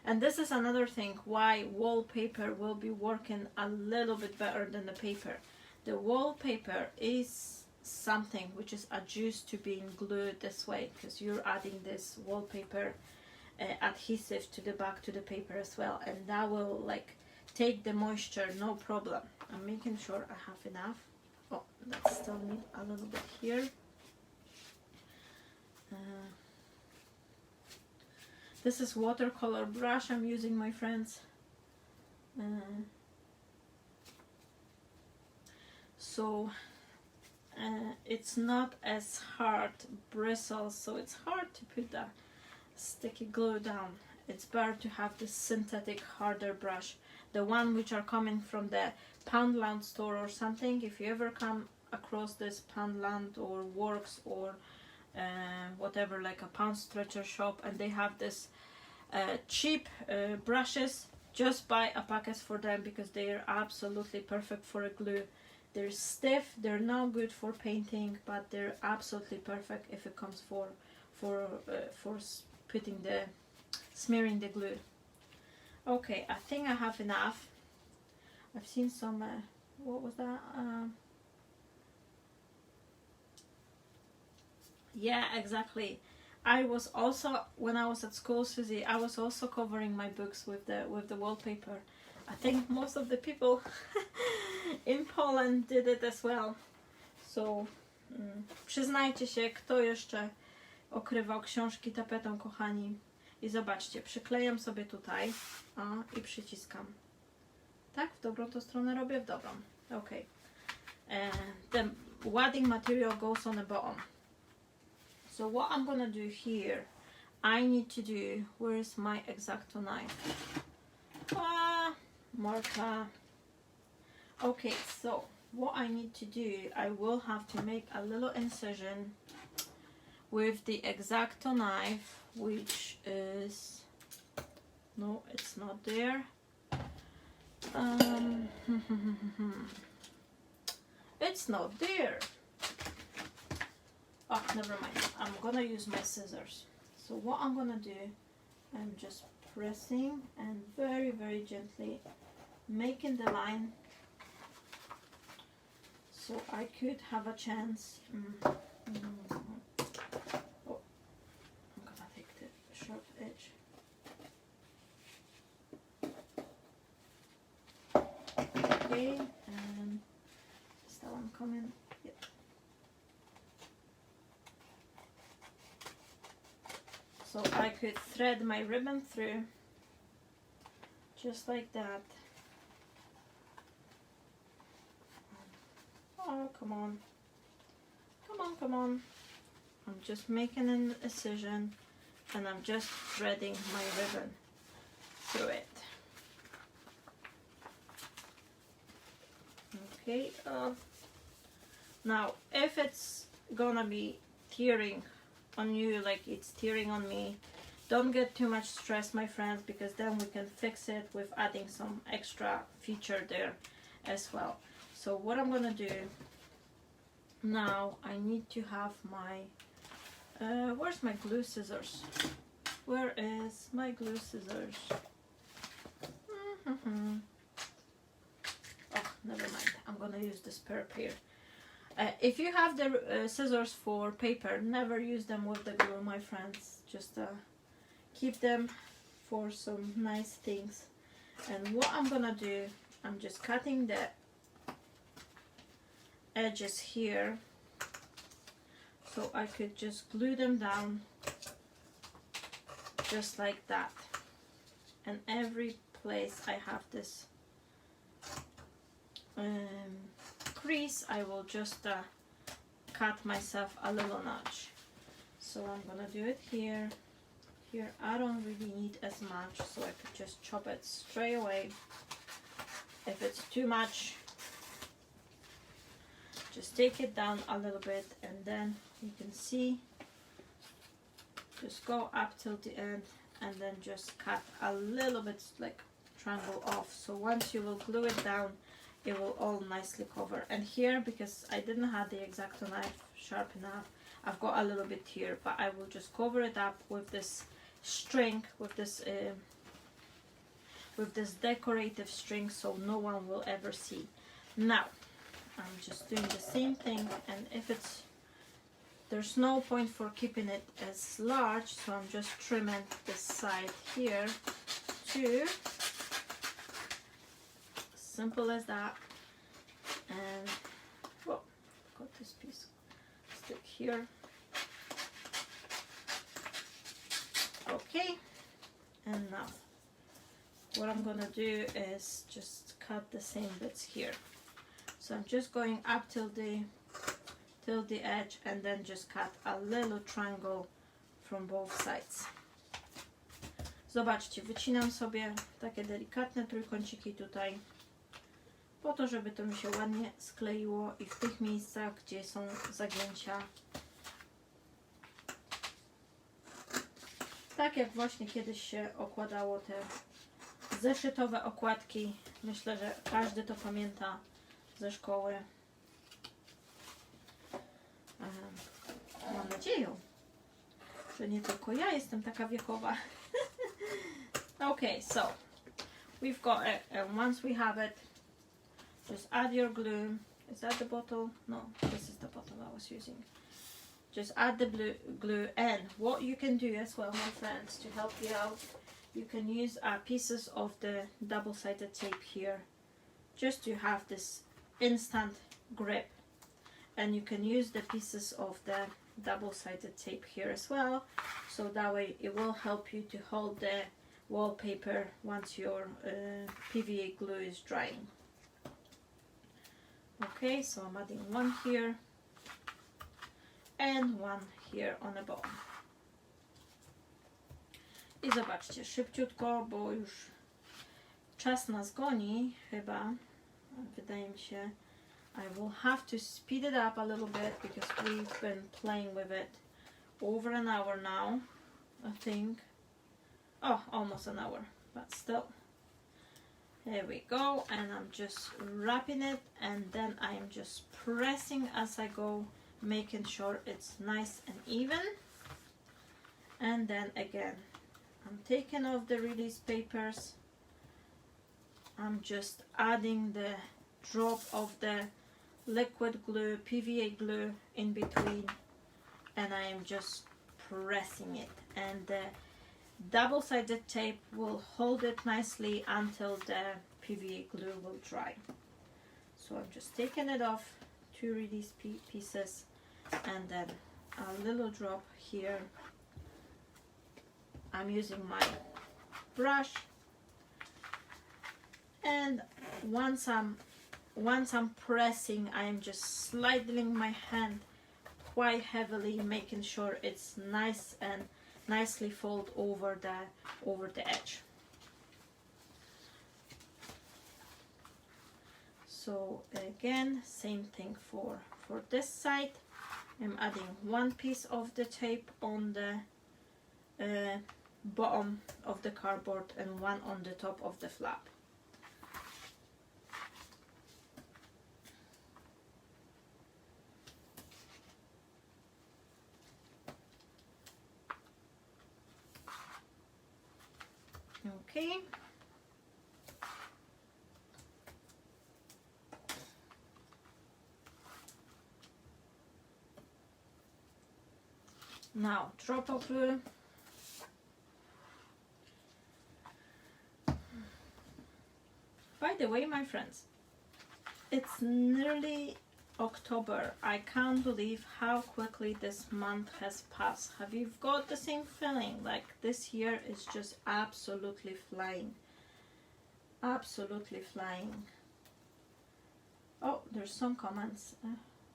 and this is another thing why wallpaper will be working a little bit better than the paper. The wallpaper is something which is adjusted to being glued this way, because you're adding this wallpaper adhesive to the back to the paper as well, and that will like take the moisture, no problem. I'm making sure I have enough. Oh, that still need a little bit here. This is watercolor brush I'm using, my friends. So it's not as hard bristles, so it's hard to put the sticky glue down. It's better to have this synthetic harder brush, the one which are coming from the Poundland store or something. If you ever come across this Poundland or Works or whatever, like a pound stretcher shop, and they have this cheap brushes, just buy a packet for them, because they are absolutely perfect for a glue. They're stiff, they're not good for painting, but they're absolutely perfect if it comes for putting smearing the glue. Okay, I think I have enough. I've seen some, what was that? Yeah, exactly. I was also, when I was at school, Susie, I was also covering my books with the wallpaper. I think most of the people in Poland did it as well. So, przyznajcie się, kto jeszcze okrywał książki tapetą, kochani. I zobaczcie, przyklejam sobie tutaj i przyciskam. Tak? W dobrą to stronę robię? W dobrą. Ok. The wadding material goes on the bottom. So what I'm gonna do here, I need to do, where's my X-Acto knife? Marta. Okay, so what I need to do, I will have to make a little incision with the X-Acto knife, which is, no, it's not there. It's not there. Oh, never mind. I'm gonna use my scissors. So what I'm gonna do, I'm just pressing and very, very gently making the line so I could have a chance. Oh, I'm gonna take the sharp edge. Okay, and is that one coming? Yep. So I could thread my ribbon through just like that. Oh, come on. Come on, come on. I'm just making an incision and I'm just threading my ribbon through it. Okay. Now, if it's gonna be tearing on you like it's tearing on me, don't get too much stress, my friends, because then we can fix it with adding some extra feature there as well. So what I'm gonna do now, I need to have my where's my glue scissors? Where is my glue scissors? Oh, never mind, I'm gonna use this pair here. If you have the scissors for paper, never use them with the glue, my friends. Just keep them for some nice things. And what I'm gonna do, I'm just cutting the edges here so I could just glue them down just like that. And every place I have this crease, I will just cut myself a little notch. So I'm gonna do it here. Here I don't really need as much, so I could just chop it straight away. If it's too much, just take it down a little bit, and then you can see, just go up till the end and then just cut a little bit, like triangle off. So once you will glue it down, it will all nicely cover. And here, because I didn't have the X-Acto knife sharp enough, I've got a little bit here, but I will just cover it up with this string, with this decorative string, so no one will ever see. Now I'm just doing the same thing, and if it's, there's no point for keeping it as large, so I'm just trimming this side here too. Simple as that. And whoa, got this piece stick here. Okay, and now what I'm gonna do is just cut the same bits here. So I'm just going up till the edge, and then just cut a little triangle from both sides. Zobaczcie, wycinam sobie takie delikatne trójkąciki tutaj, po to, żeby to mi się ładnie skleiło i w tych miejscach, gdzie są zagięcia, tak jak właśnie kiedyś się okładało te zeszytowe okładki. Myślę, że każdy to pamięta ze szkoły. Mam nadzieję, że nie tylko ja jestem taka wiekowa. Okay, so we've got it, and once we have it, just add your glue. Is that the bottle? No, this is the bottle I was using. Just add the glue, and what you can do as well, my friends, to help you out, you can use pieces of the double-sided tape here, just to have this instant grip. And you can use the pieces of the double-sided tape here as well, so that way it will help you to hold the wallpaper once your PVA glue is drying. Okay, so I'm adding one here and one here on the bottom. I zobaczcie, szybciutko, bo już czas nas goni chyba, wydaje mi się. I will have to speed it up a little bit because we've been playing with it over an hour now, I think. Oh, almost an hour, but still. There we go, and I'm just wrapping it, and then I'm just pressing as I go, making sure it's nice and even. And then again, I'm taking off the release papers. I'm just adding the drop of the liquid glue, PVA glue in between, and I am just pressing it, and the double-sided tape will hold it nicely until the PVA glue will dry. So I'm just taking it off, two release pieces, and then a little drop here. I'm using my brush, and once I'm pressing, I am just sliding my hand quite heavily, making sure it's nice and nicely fold over the edge. So again, same thing for this side. I'm adding one piece of the tape on the bottom of the cardboard and one on the top of the flap. Okay. Now, drop of glue. By the way, my friends, it's nearly October. I can't believe how quickly this month has passed. Have you got the same feeling? Like this year is just absolutely flying. Absolutely flying. Oh, there's some comments.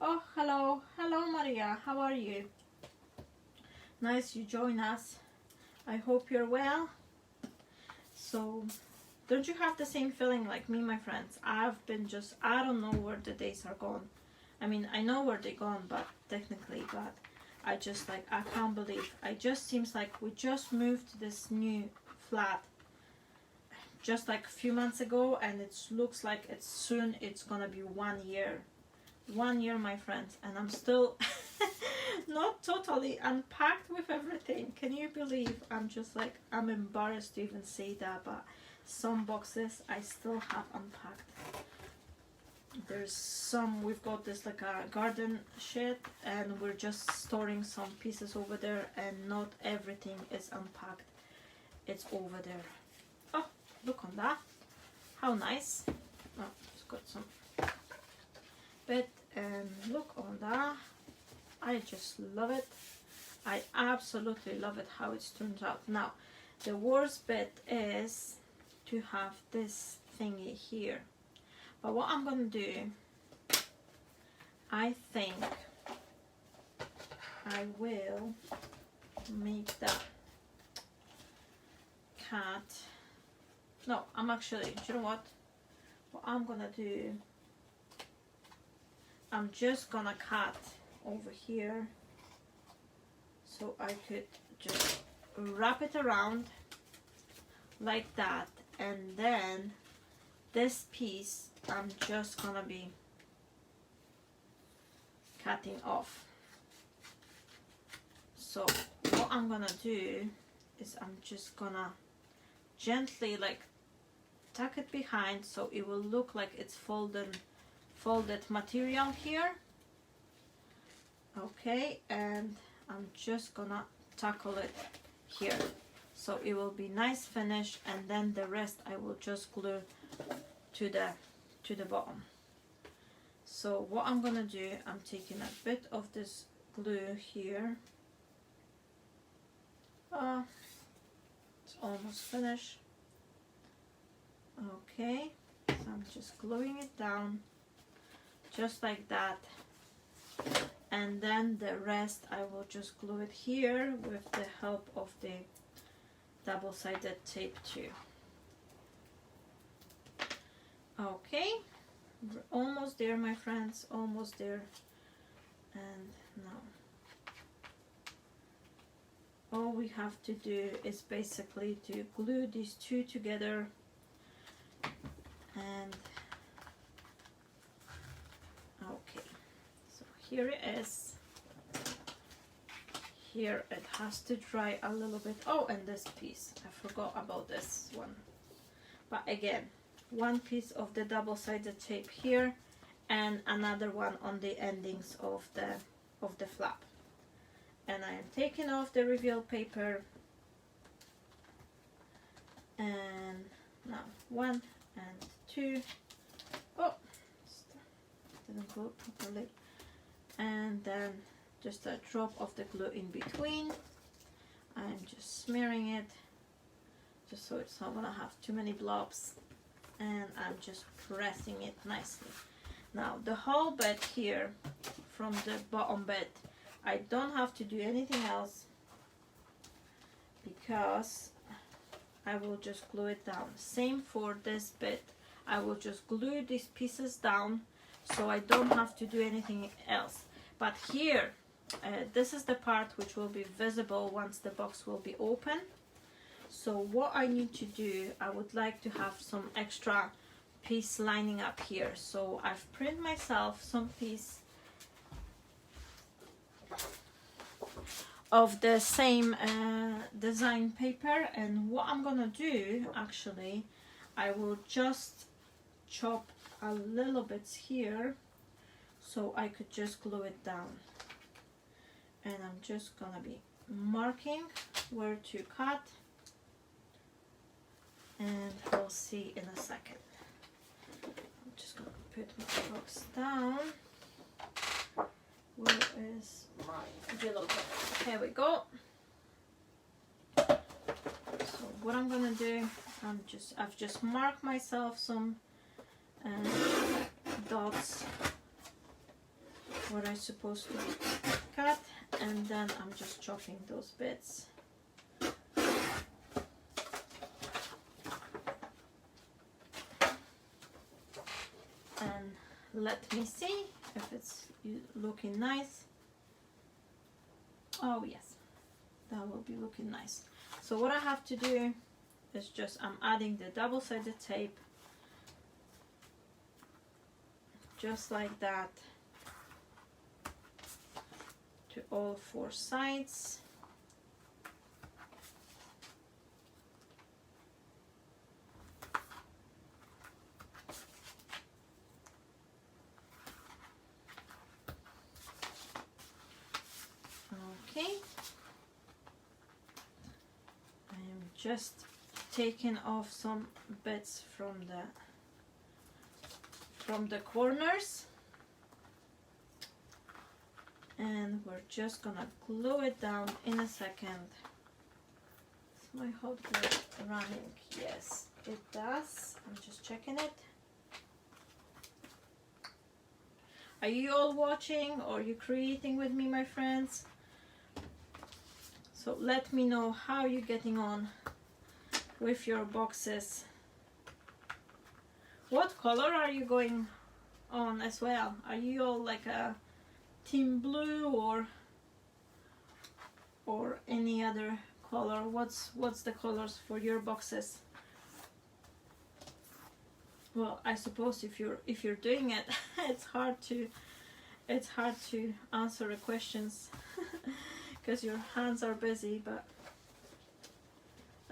Oh, hello. Hello, Maria. How are you? Nice you join us. I hope you're well. So, don't you have the same feeling like me, my friends? I've been just, I don't know where the days are gone. I mean, I know where they're gone, but technically, but I just like, I can't believe. It just seems like we just moved to this new flat just like a few months ago, and it looks like it's gonna be 1 year. 1 year, my friends, and I'm still not totally unpacked with everything. Can you believe? I'm just like, I'm embarrassed to even say that, but some boxes I still have unpacked. There's some, we've got this like a garden shed, and we're just storing some pieces over there, and not everything is unpacked. It's over there. Oh, look on that. How nice. Oh, it's got some. But look on that. I just love it. I absolutely love it how it turns out. Now, the worst bit is to have this thingy here. But what I'm gonna do, I think I will make that cat. No, I'm actually, do you know what? What I'm gonna do, I'm just gonna cut over here so I could just wrap it around like that, and then this piece I'm just gonna be cutting off. So what I'm gonna do is I'm just gonna gently like tuck it behind so it will look like it's folded material here. Okay, and I'm just gonna tackle it here so it will be nice finish, and then the rest I will just glue to the bottom. So what I'm gonna do, I'm taking a bit of this glue here. It's almost finished. Okay, so I'm just gluing it down just like that, and then the rest I will just glue it here with the help of the double-sided tape too. Okay, we're almost there, my friends, almost there. And now all we have to do is basically to glue these two together, and okay, so here it is. Here it has to dry a little bit. Oh, and this piece, I forgot about this one. But again, one piece of the double-sided tape here and another one on the endings of the flap. And I am taking off the reveal paper, and now 1 and 2. Oh, didn't glue properly. And then just a drop of the glue in between. I'm just smearing it just so it's not gonna have too many blobs, and I'm just pressing it nicely. Now the whole bit here, from the bottom bit, I don't have to do anything else because I will just glue it down. Same for this bit, I will just glue these pieces down so I don't have to do anything else. But here, this is the part which will be visible once the box will be open. So what I need to do, I would like to have some extra piece lining up here. So I've printed myself some piece of the same design paper, and what I'm gonna do, actually, I will just chop a little bit here so I could just glue it down. And I'm just gonna be marking where to cut, and we'll see in a second. I'm just gonna put my box down. Where is my yellow paper? Here we go. So what I'm gonna do, I've just marked myself some dots where I'm supposed to cut, and then I'm just chopping those bits. And let me see if it's looking nice. Oh yes, that will be looking nice. So what I have to do is just, I'm adding the double-sided tape just like that to all 4 sides. Okay, I am just taking off some bits from the corners, and we're just gonna glue it down in a second. Is my hot glue running? Yes, it does. I'm just checking it. Are you all watching, or are you creating with me, my friends? So let me know how you're getting on with your boxes. What color are you going on as well? Are you all like a team blue or any other color? What's the colors for your boxes? Well, I suppose if you're doing it, it's hard to answer the questions because your hands are busy. But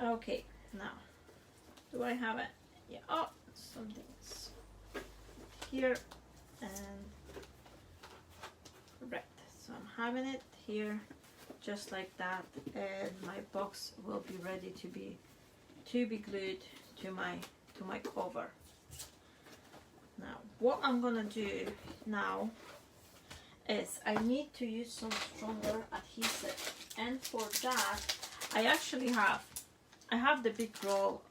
okay, now Do I have it? Yeah. Oh, something's here, and right. So I'm having it here, just like that, and my box will be ready to be glued to my cover. Now, what I'm gonna do now is I need to use some stronger adhesive, and for that I actually have the big roll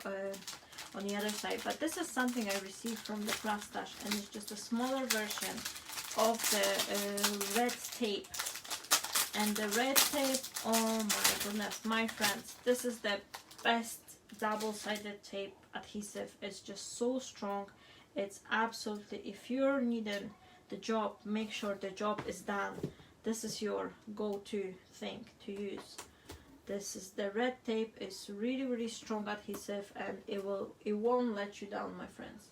on the other side, but this is something I received from the craft stash, and it's just a smaller version of the red tape. And the red tape, oh my goodness, my friends, this is the best double-sided tape adhesive. It's just so strong. It's absolutely, if you're needing the job, make sure the job is done, this is your go-to thing to use. This is the red tape. Is really strong adhesive, and it won't let you down, my friends.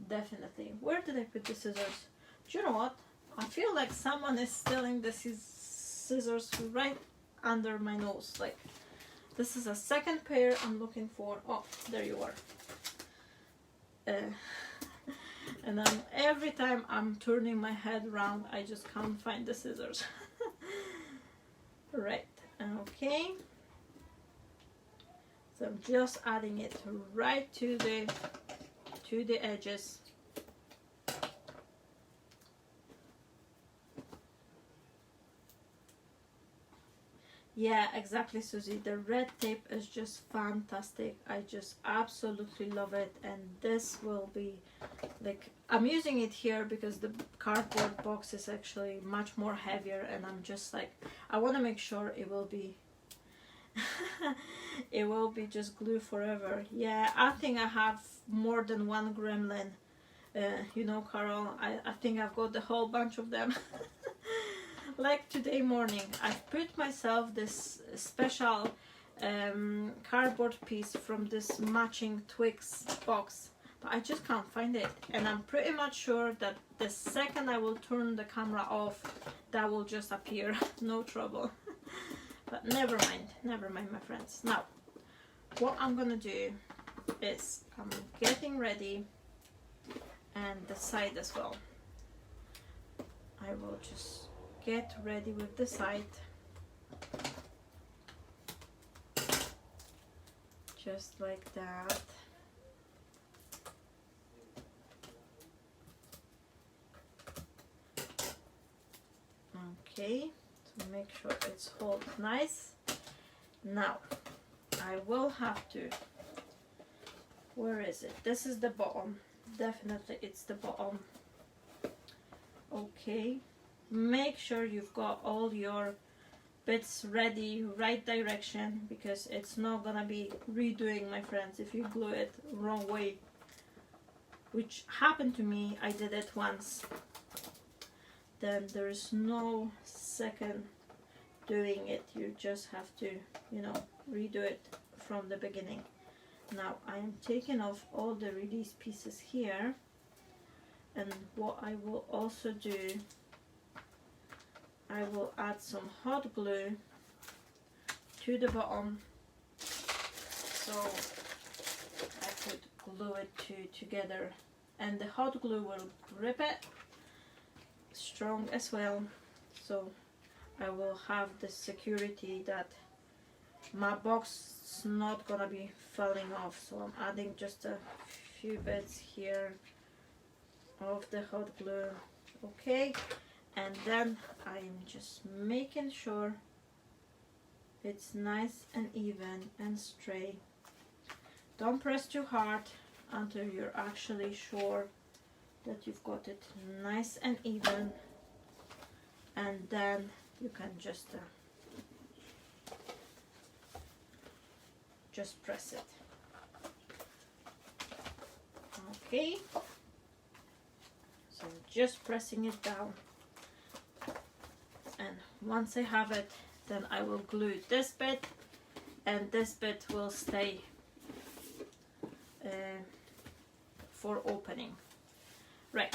Definitely. Where did I put the scissors? Do you know what? I feel like someone is stealing the scissors right under my nose. Like, this is a second pair I'm looking for. Oh, there you are. And then every time I'm turning my head around, I just can't find the scissors. Right. Okay. So I'm just adding it right to the edges. Yeah, exactly, Susie. The red tape is just fantastic. I just absolutely love it, and this will be like, I'm using it here because the cardboard box is actually much more heavier, and I'm just like, I want to make sure it will be it will be just glue forever. Yeah, I think I have more than one gremlin. You know, Carol, I think I've got the whole bunch of them. Like today morning, I put myself this special cardboard piece from this matching Twix box, but I just can't find it, and I'm pretty much sure that the second I will turn the camera off, that will just appear. No trouble. But never mind, my friends. Now, what I'm gonna do is I'm getting ready, and the side as well. I will just get ready with the side, just like that. Okay, so make sure it's hold nice. Now I will have to, where is it? This is the bottom. Definitely it's the bottom. Okay, make sure you've got all your bits ready, right direction, because it's not gonna be redoing, my friends, if you glue it wrong way, which happened to me. I did it once, then there's no second doing it. You just have to, you know, redo it from the beginning. Now I'm taking off all the release pieces here, and what I will also do, I will add some hot glue to the bottom, so I could glue it together, and the hot glue will grip it strong as well, so I will have the security that my box is not gonna be falling off. So I'm adding just a few bits here of the hot glue. Okay, and then I'm just making sure it's nice and even and straight. Don't press too hard until you're actually sure that you've got it nice and even, and then you can just press it. Okay, so just pressing it down, and once I have it, then I will glue this bit, and this bit will stay for opening. Right,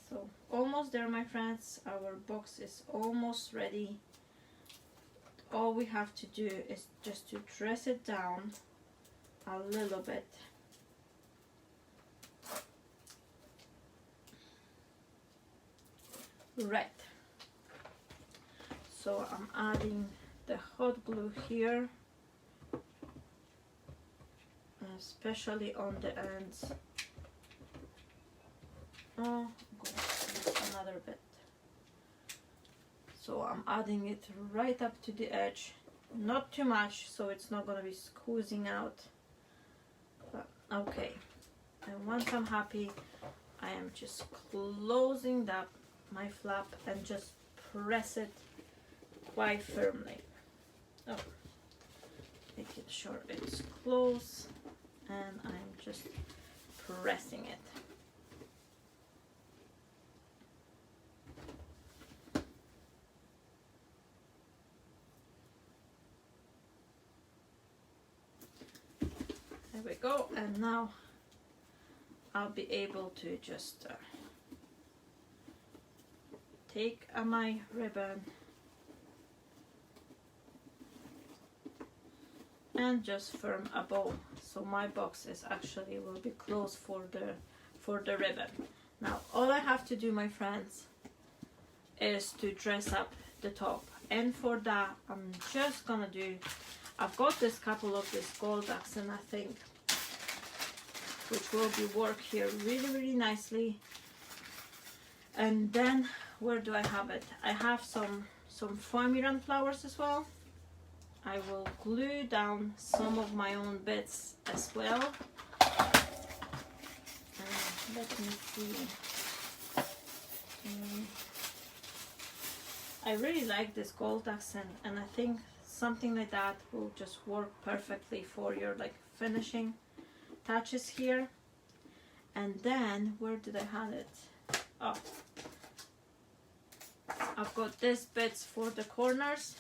so almost there, my friends. Our box is almost ready. All we have to do is just to dress it down a little bit, red. So I'm adding the hot glue here, especially on the ends. Oh, another bit. So I'm adding it right up to the edge, not too much so it's not going to be squeezing out, but okay. And once I'm happy, I am just closing up my flap and just press it quite firmly. Oh, making sure it's close, and I'm just pressing it. There we go, and now I'll be able to just take my ribbon and just form a bow, so my box is actually will be closed for the ribbon. Now all I have to do, my friends, is to dress up the top, and for that I'm just gonna do, I've got this couple of this gold accent, I think, which will be work here really nicely. And then where do I have it? I have some Foamiran flowers as well. I will glue down some of my own bits as well. Let me see. I really like this gold accent, and I think something like that will just work perfectly for your like finishing touches here. And then where did I have it? Oh, I've got these bits for the corners,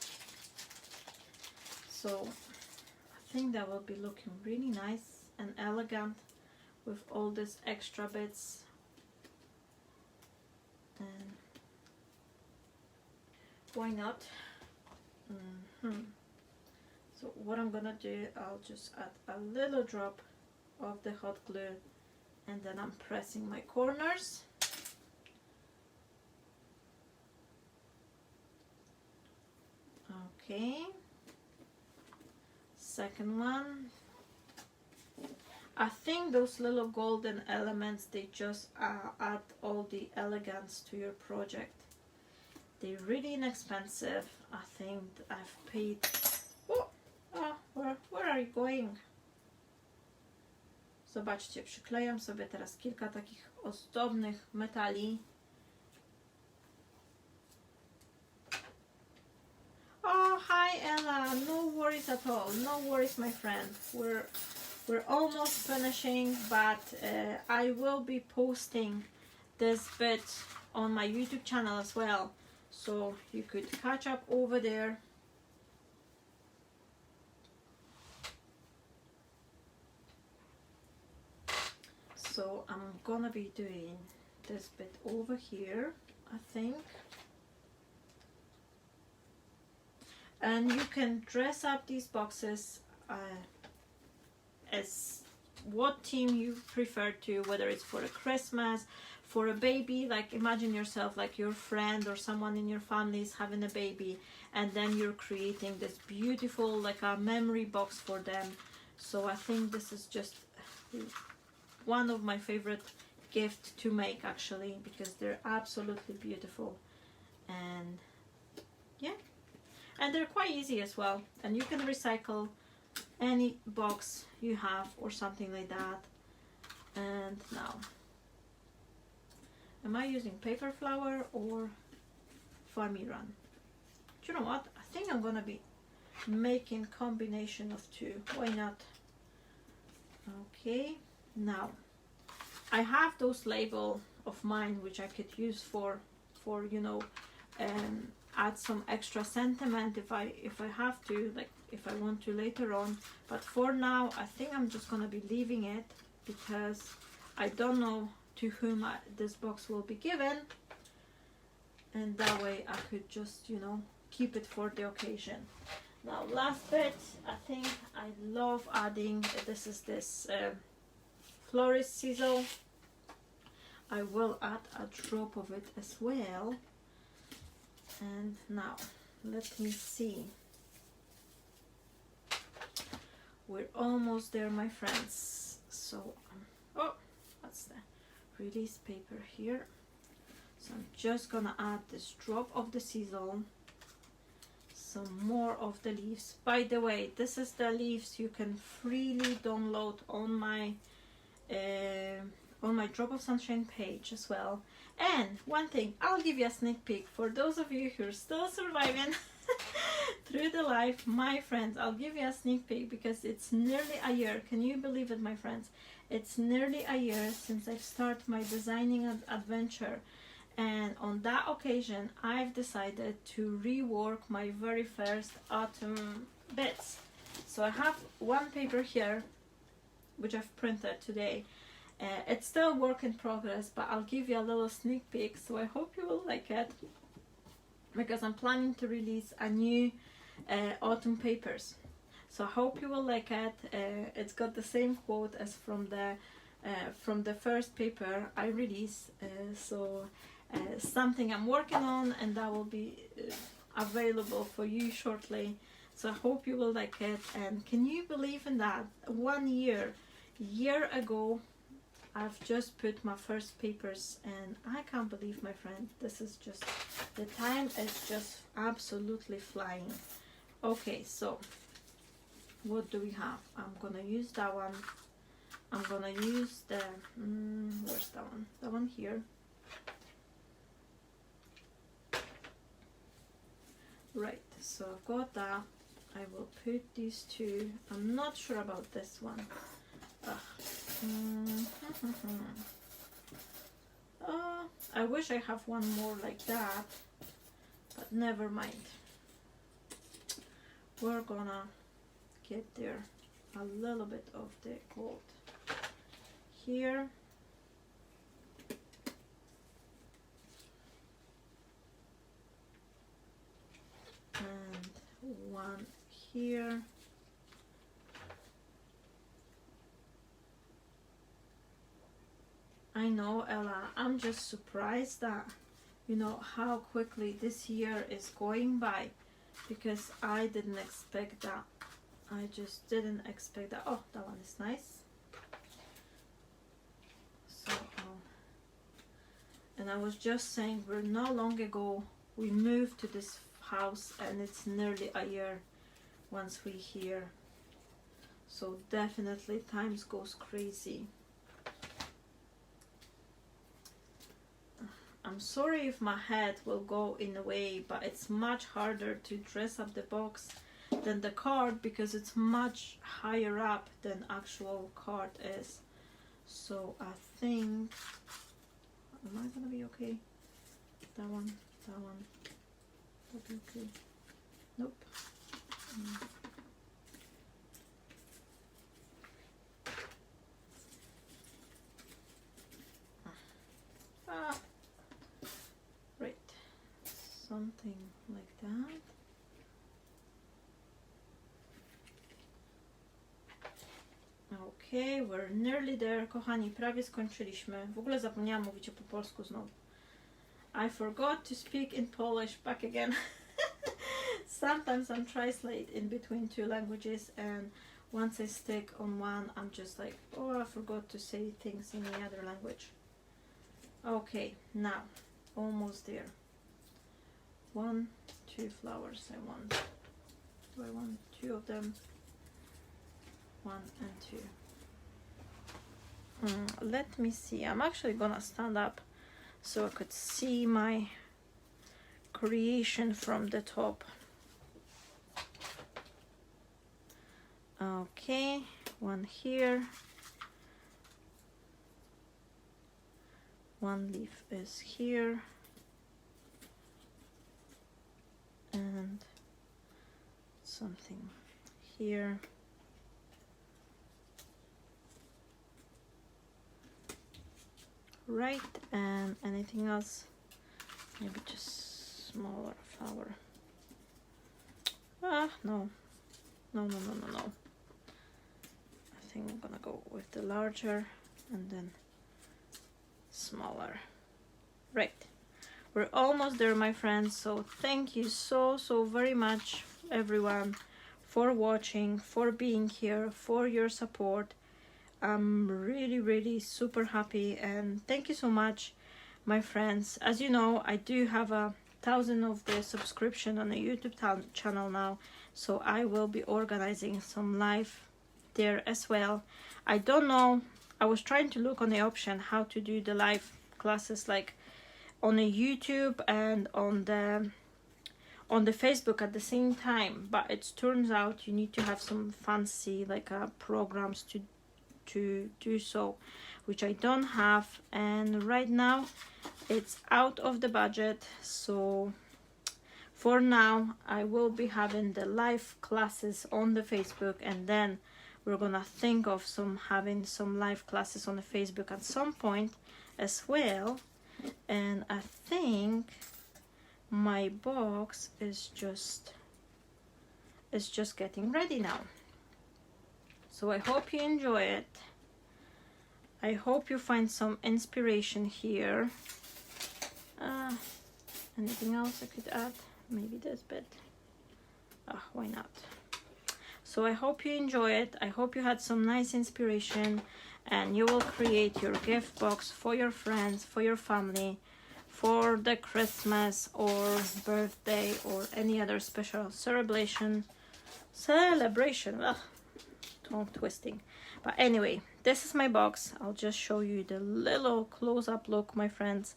so I think that will be looking really nice and elegant with all these extra bits. And why not? So what I'm gonna do, I'll just add a little drop of the hot glue, and then I'm pressing my corners. Okay, second one. I think those little golden elements, they just add all the elegance to your project. They're really inexpensive. I think I've paid... where are you going? Zobaczcie, przyklejam sobie teraz kilka takich ozdobnych metali. Oh, hi Ella, no worries at all, no worries my friend. We're almost finishing, but I will be posting this bit on my YouTube channel as well, so you could catch up over there. So I'm gonna be doing this bit over here, I think. And you can dress up these boxes as what theme you prefer to, whether it's for a Christmas, for a baby, like imagine yourself like your friend or someone in your family is having a baby, and then you're creating this beautiful like a memory box for them. So I think this is just one of my favorite gifts to make actually, because they're absolutely beautiful. And yeah, and they're quite easy as well, and you can recycle any box you have or something like that. And now, am I using paper flower or Foamiran? Do you know what? I think I'm gonna be making combination of two. Why not? Okay, now I have those label of mine which I could use for you know, add some extra sentiment if I have to, like if I want to later on. But for now I think I'm just gonna be leaving it, because I don't know to whom this box will be given, and that way I could just, you know, keep it for the occasion. Now last bit, I think I love adding, this is this Florist Sizzle. I will add a drop of it as well, And now let me see, we're almost there, my friends. So oh, what's the release paper here? So I'm just gonna add this drop of the sisal, some more of the leaves. By the way, this is the leaves you can freely download on my Drop of Sunshine page as well. And one thing, I'll give you a sneak peek for those of you who are still surviving through the life, my friends. I'll give you a sneak peek because it's nearly a year. Can you believe it, my friends? It's nearly a year since I've started my designing adventure, and on that occasion I've decided to rework my very first autumn bits. So I have one paper here which I've printed today. It's still a work in progress, but I'll give you a little sneak peek, so I hope you will like it, because I'm planning to release a new autumn papers. So I hope you will like it. It's got the same quote as from the first paper I released, so something I'm working on, and that will be available for you shortly. So I hope you will like it. And can you believe in that? 1 year ago I've just put my first papers, and I can't believe, my friend, this is just, the time is just absolutely flying. Okay, so what do we have? I'm gonna use that one. I'm gonna use the where's that one? That one here. Right, so I've got that. I will put these two. I'm not sure about this one. I wish I have one more like that, but never mind. We're gonna get there. A little bit of the gold here. And one here. I know, Ella, I'm just surprised that, you know, how quickly this year is going by, because I didn't expect that. I just didn't expect that. Oh, that one is nice. So, and I was just saying, we're not long ago, we moved to this house, and it's nearly a year once we're here. So definitely times goes crazy. I'm sorry if my head will go in a way, but it's much harder to dress up the box than the card, because it's much higher up than actual card is. So I think, am I gonna be okay? That one, that'll be okay. Nope. Right, something like that. Okay, we're nearly there, kochani, prawie skończyliśmy. W ogóle zapomniałam mówić po polsku znowu. I forgot to speak in Polish back again. Sometimes I'm translate in between two languages, and once I stick on one, I'm just like, oh, I forgot to say things in the other language. Okay, now, almost there. 1, 2 flowers I want. Do I want 2 of them? 1 and 2. Let me see. I'm actually gonna stand up so I could see my creation from the top. Okay, one here. One leaf is here. And something here. Right, and anything else? Maybe just smaller flower. No. No. I think I'm gonna go with the larger and then smaller. Right. We're almost there, my friends. So thank you so very much, everyone, for watching, for being here, for your support. I'm really super happy, and thank you so much, my friends. As you know, I do have 1,000 of the subscription on the YouTube channel now, so I will be organizing some live there as well. I don't know, I was trying to look on the option how to do the live classes like on the YouTube and on the Facebook at the same time, but it turns out you need to have some fancy like programs to do so, which I don't have, and right now it's out of the budget. So for now I will be having the live classes on the Facebook, and then we're gonna think of having some live classes on the Facebook at some point as well. And I think my box is just getting ready now. So I hope you enjoy it. I hope you find some inspiration here. Anything else I could add? Maybe this bit. Why not? So I hope you enjoy it. I hope you had some nice inspiration, and you will create your gift box for your friends, for your family, for the Christmas or birthday or any other special celebration. Tongue twisting. But anyway, this is my box. I'll just show you the little close-up look, my friends.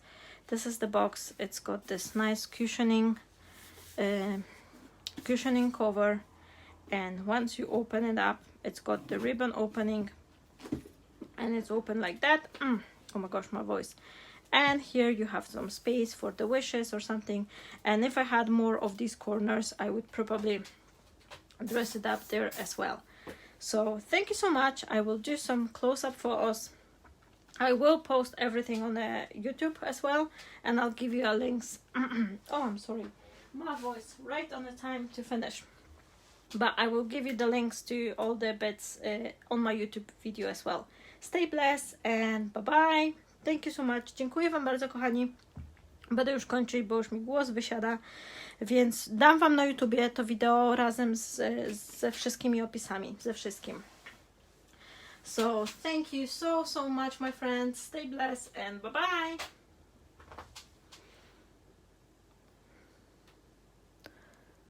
This is the box. It's got this nice cushioning cover, and once you open it up, it's got the ribbon opening, and it's open like that. Oh my gosh, my voice. And here you have some space for the wishes or something, and if I had more of these corners, I would probably dress it up there as well. So thank you so much. I will do some close-up photos. I will post everything on the YouTube as well, and I'll give you a links. Oh, I'm sorry, my voice right on the time to finish. But I will give you the links to all the bits on my YouTube video as well. Stay blessed and bye bye. Thank you so much. Dziękuję wam bardzo, kochani. Będę już kończyć, bo już mi głos wysiada, więc dam wam na YouTubie to wideo razem ze wszystkimi opisami, ze wszystkim. So thank you so much, my friends. Stay blessed and bye bye.